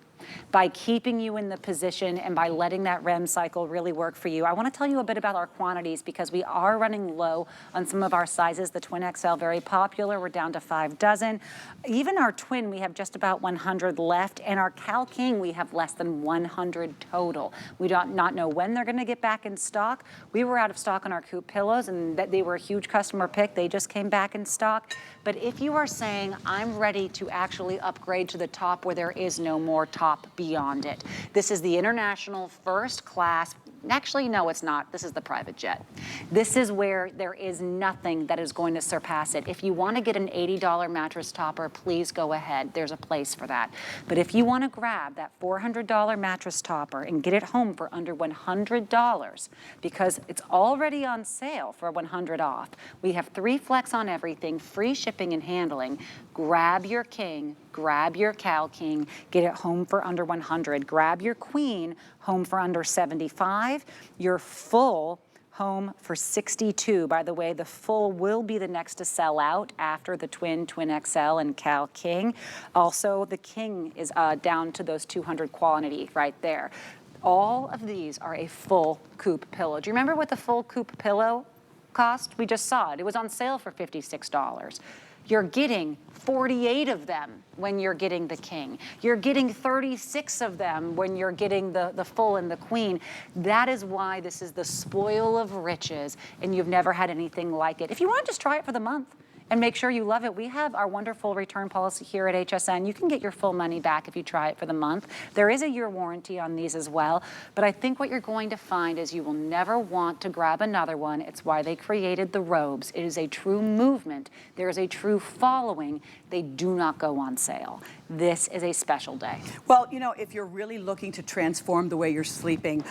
by keeping you in the position and by letting that REM cycle really work for you. I want to tell you a bit about our quantities because we are running low on some of our sizes. The twin XL, very popular. We're down to 5 dozen. Even our twin, we have just about 100 left. And our Cal King, we have less than 100 total. We do not know when they're going to get back in stock. We were out of stock on our COOP pillows, and they were a huge customer pick. They just came back in stock. But if you are saying, I'm ready to actually upgrade to the top where there is no more top beyond it. This is the international first class. Actually, no, it's not. This is the private jet. This is where there is nothing that is going to surpass it. If you want to get an $80 mattress topper, please go ahead. There's a place for that. But if you want to grab that $400 mattress topper and get it home for under $100, because it's already on sale for $100 off, we have 3 flex on everything, free shipping and handling. Grab your king, grab your Cal King, get it home for under $100. Grab your queen, home for under $75. Your full, home for $62. By the way, the full will be the next to sell out after the twin XL, and Cal King. Also, the king is down to those 200 quantity right there. All of these are a full COOP pillow. Do you remember what the full COOP pillow cost? We just saw it. It was on sale for $56. You're getting 48 of them when you're getting the king. You're getting 36 of them when you're getting the full and the queen. That is why this is the spoil of riches, and you've never had anything like it. If you want to just try it for the month, and make sure you love it. We have our wonderful return policy here at HSN. You can get your full money back if you try it for the month. There is a year warranty on these as well, but I think what you're going to find is you will never want to grab another one. It's why they created the robes. It is a true movement. There is a true following. They do not go on sale. This is a special day. Well, you know, if you're really looking to transform the way you're sleeping,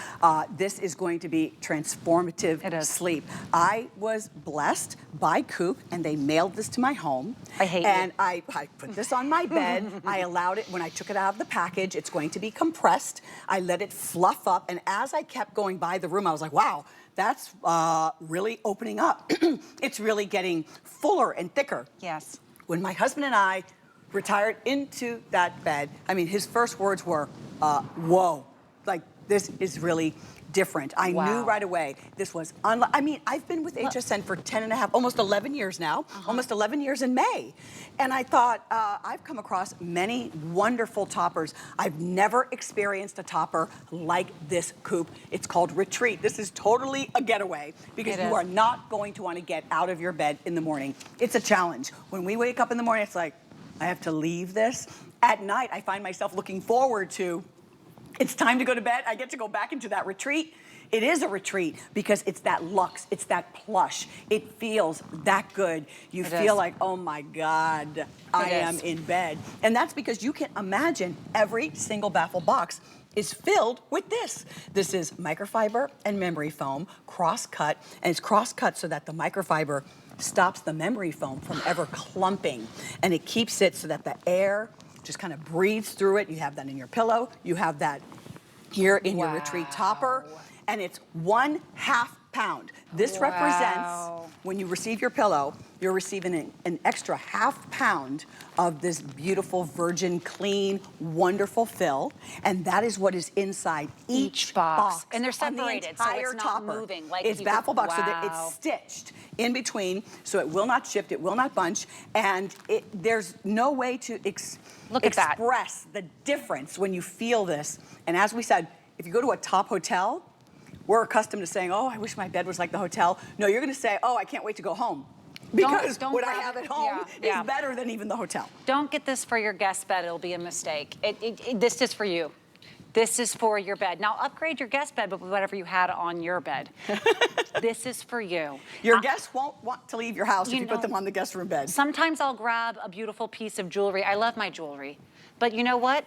this is going to be transformative sleep. I was blessed by COOP, and they mailed this to my home. I hate And you. I put this on my bed. I allowed it, when I took it out of the package, it's going to be compressed. I let it fluff up, and as I kept going by the room, I was like, wow, that's really opening up. It's really getting fuller and thicker. Yes. When my husband and I retired into that bed, I mean, his first words were, whoa, like, this is really different. I knew right away this was unlike. I mean, I've been with HSN for 10 and a half, almost 11 years now, almost 11 years in May. And I thought, I've come across many wonderful toppers. I've never experienced a topper like this COOP. It's called Retreat. This is totally a getaway because you are not going to want to get out of your bed in the morning. It's a challenge. When we wake up in the morning, it's like, I have to leave this. At night, I find myself looking forward to, it's time to go to bed. I get to go back into that retreat. It is a retreat because it's that luxe, it's that plush. It feels that good. You feel like, oh my God, I am in bed. And that's because you can imagine every single baffle box is filled with this. This is microfiber and memory foam, cross-cut, and it's cross-cut so that the microfiber stops the memory foam from ever clumping. And it keeps it so that the air just kind of breathes through it. You have that in your pillow. You have that here in your Retreat topper. And it's 1/2 pound. This represents, when you receive your pillow, you're receiving an extra 1/2 pound of this beautiful, virgin, clean, wonderful fill. And that is what is inside each box. And they're separated, so it's not moving. Like it's baffle box, so that it's stitched in between, so it will not shift, it will not bunch, and there's no way to express the difference when you feel this. And as we said, if you go to a top hotel, we're accustomed to saying, oh, I wish my bed was like the hotel. No, you're gonna say, oh, I can't wait to go home. Because what I have at home is better than even the hotel. Don't get this for your guest bed, it'll be a mistake. This is for you. This is for your bed. Now upgrade your guest bed with whatever you had on your bed. This is for you. Your guests won't want to leave your house if you put them on the guest room bed. Sometimes I'll grab a beautiful piece of jewelry. I love my jewelry. But you know what?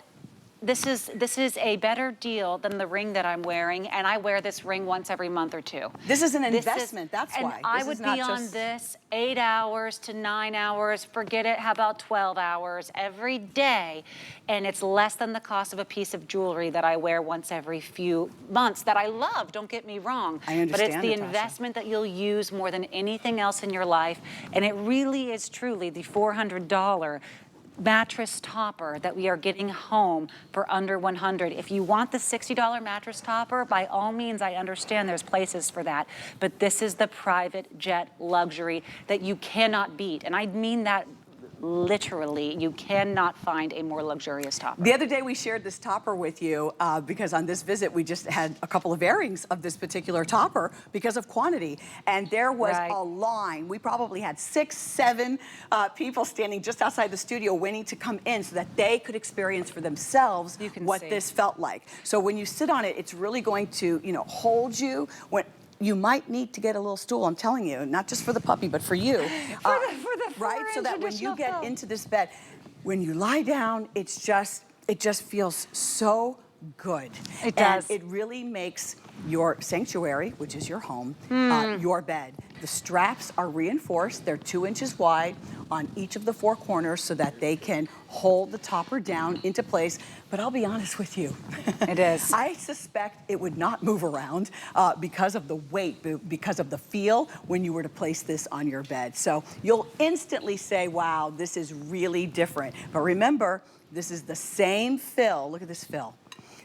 This is a better deal than the ring that I'm wearing, and I wear this ring once every month or two. This is an investment, that's why. And I would be on this 8 hours to 9 hours, forget it, how about 12 hours every day, and it's less than the cost of a piece of jewelry that I wear once every few months that I love, don't get me wrong. I understand, but it's the Natasha. investment that you'll use more than anything else in your life, and it really is truly the $400 mattress topper that we are getting home for under $100. If you want the $60 mattress topper, by all means, I understand there's places for that, but this is the private jet luxury that you cannot beat. And I mean that literally. You cannot find a more luxurious topper. The other day we shared this topper with you because on this visit we just had a couple of airings of this particular topper because of quantity, and there was a line. We probably had 6, 7 people standing just outside the studio waiting to come in so that they could experience for themselves what this felt like. So when you sit on it, it's really going to, you know, hold you. When you might need to get a little stool, I'm telling you, not just for the puppy, but for you. Right? So that when you get into this bed, when you lie down, it just feels so good. It does. And it really makes your sanctuary, which is your home, your bed. The straps are reinforced. They're 2 inches wide on each of the 4 corners so that they can hold the topper down into place. But I'll be honest with you. It is. I suspect it would not move around because of the weight, because of the feel when you were to place this on your bed. So you'll instantly say, wow, this is really different. But remember, this is the same fill. Look at this fill.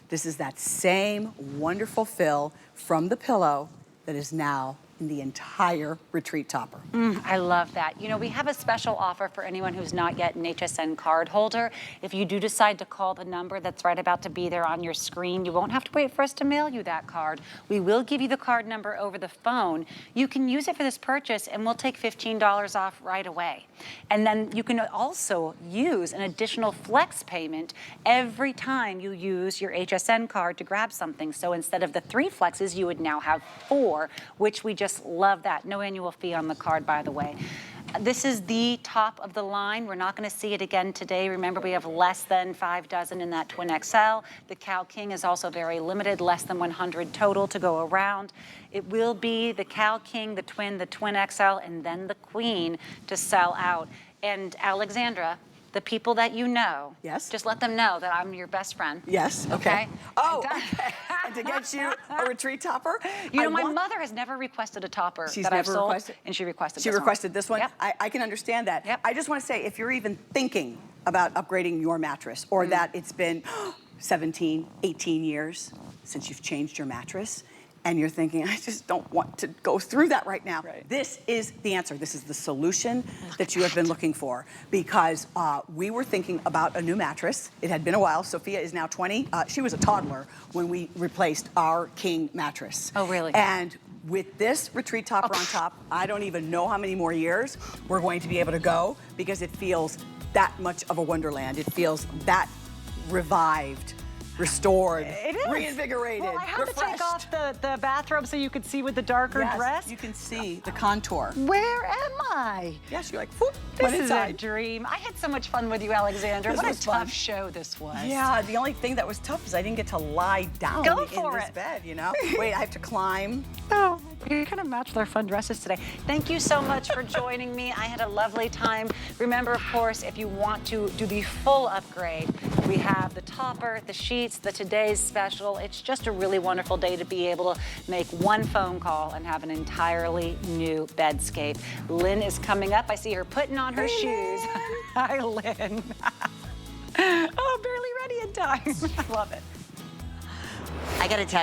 This is that same wonderful fill from the pillow that is now in the entire retreat topper. I love that. You know, we have a special offer for anyone who's not yet an HSN card holder. If you do decide to call the number that's right about to be there on your screen, you won't have to wait for us to mail you that card. We will give you the card number over the phone. You can use it for this purchase and we'll take $15 off right away. And then you can also use an additional flex payment every time you use your HSN card to grab something. So instead of the 3 flexes, you would now have 4, which we just love that. No annual fee on the card, by the way. This is the top of the line. We're not going to see it again today. Remember, we have less than 5 dozen in that Twin XL. The Cal King is also very limited, less than 100 total to go around. It will be the Cal King, the Twin XL, and then the Queen to sell out. And Alexandra, the people that you know, yes, just let them know that I'm your best friend. Yes, okay. Oh, okay. And to get you a retreat topper. You know, my mother has never requested a topper that I've sold, and she requested this one. She requested this one? Yep. I can understand that. Yep. I just want to say, if you're even thinking about upgrading your mattress, or that it's been 17, 18 years since you've changed your mattress, and you're thinking, I just don't want to go through that right now. Right. This is the answer. This is the solution that you have been looking for, because we were thinking about a new mattress. It had been a while. Sophia is now 20. She was a toddler when we replaced our King mattress. Oh, really? And with this retreat topper on top, I don't even know how many more years we're going to be able to go, because it feels that much of a wonderland. It feels that revived, restored, reinvigorated, well, I had refreshed. to take off the bathrobe so you could see with the darker dress. You can see the contour. Where am I? Yes, you're like, whoop, this is a dream. I had so much fun with you, Alexandra. This what a was tough fun. show this was. Yeah, the only thing that was tough is I didn't get to lie down in this bed, you know? Wait, I have to climb. Oh, you kind of matched our fun dresses today. Thank you so much for joining me. I had a lovely time. Remember, of course, if you want to do the full upgrade, we have the topper, the sheets, the today's special. It's just a really wonderful day to be able to make one phone call and have an entirely new bedscape. Lynn is coming up. I see her putting on her shoes. Hi, Lynn. Oh, barely ready in time. I love it. I got to tell you.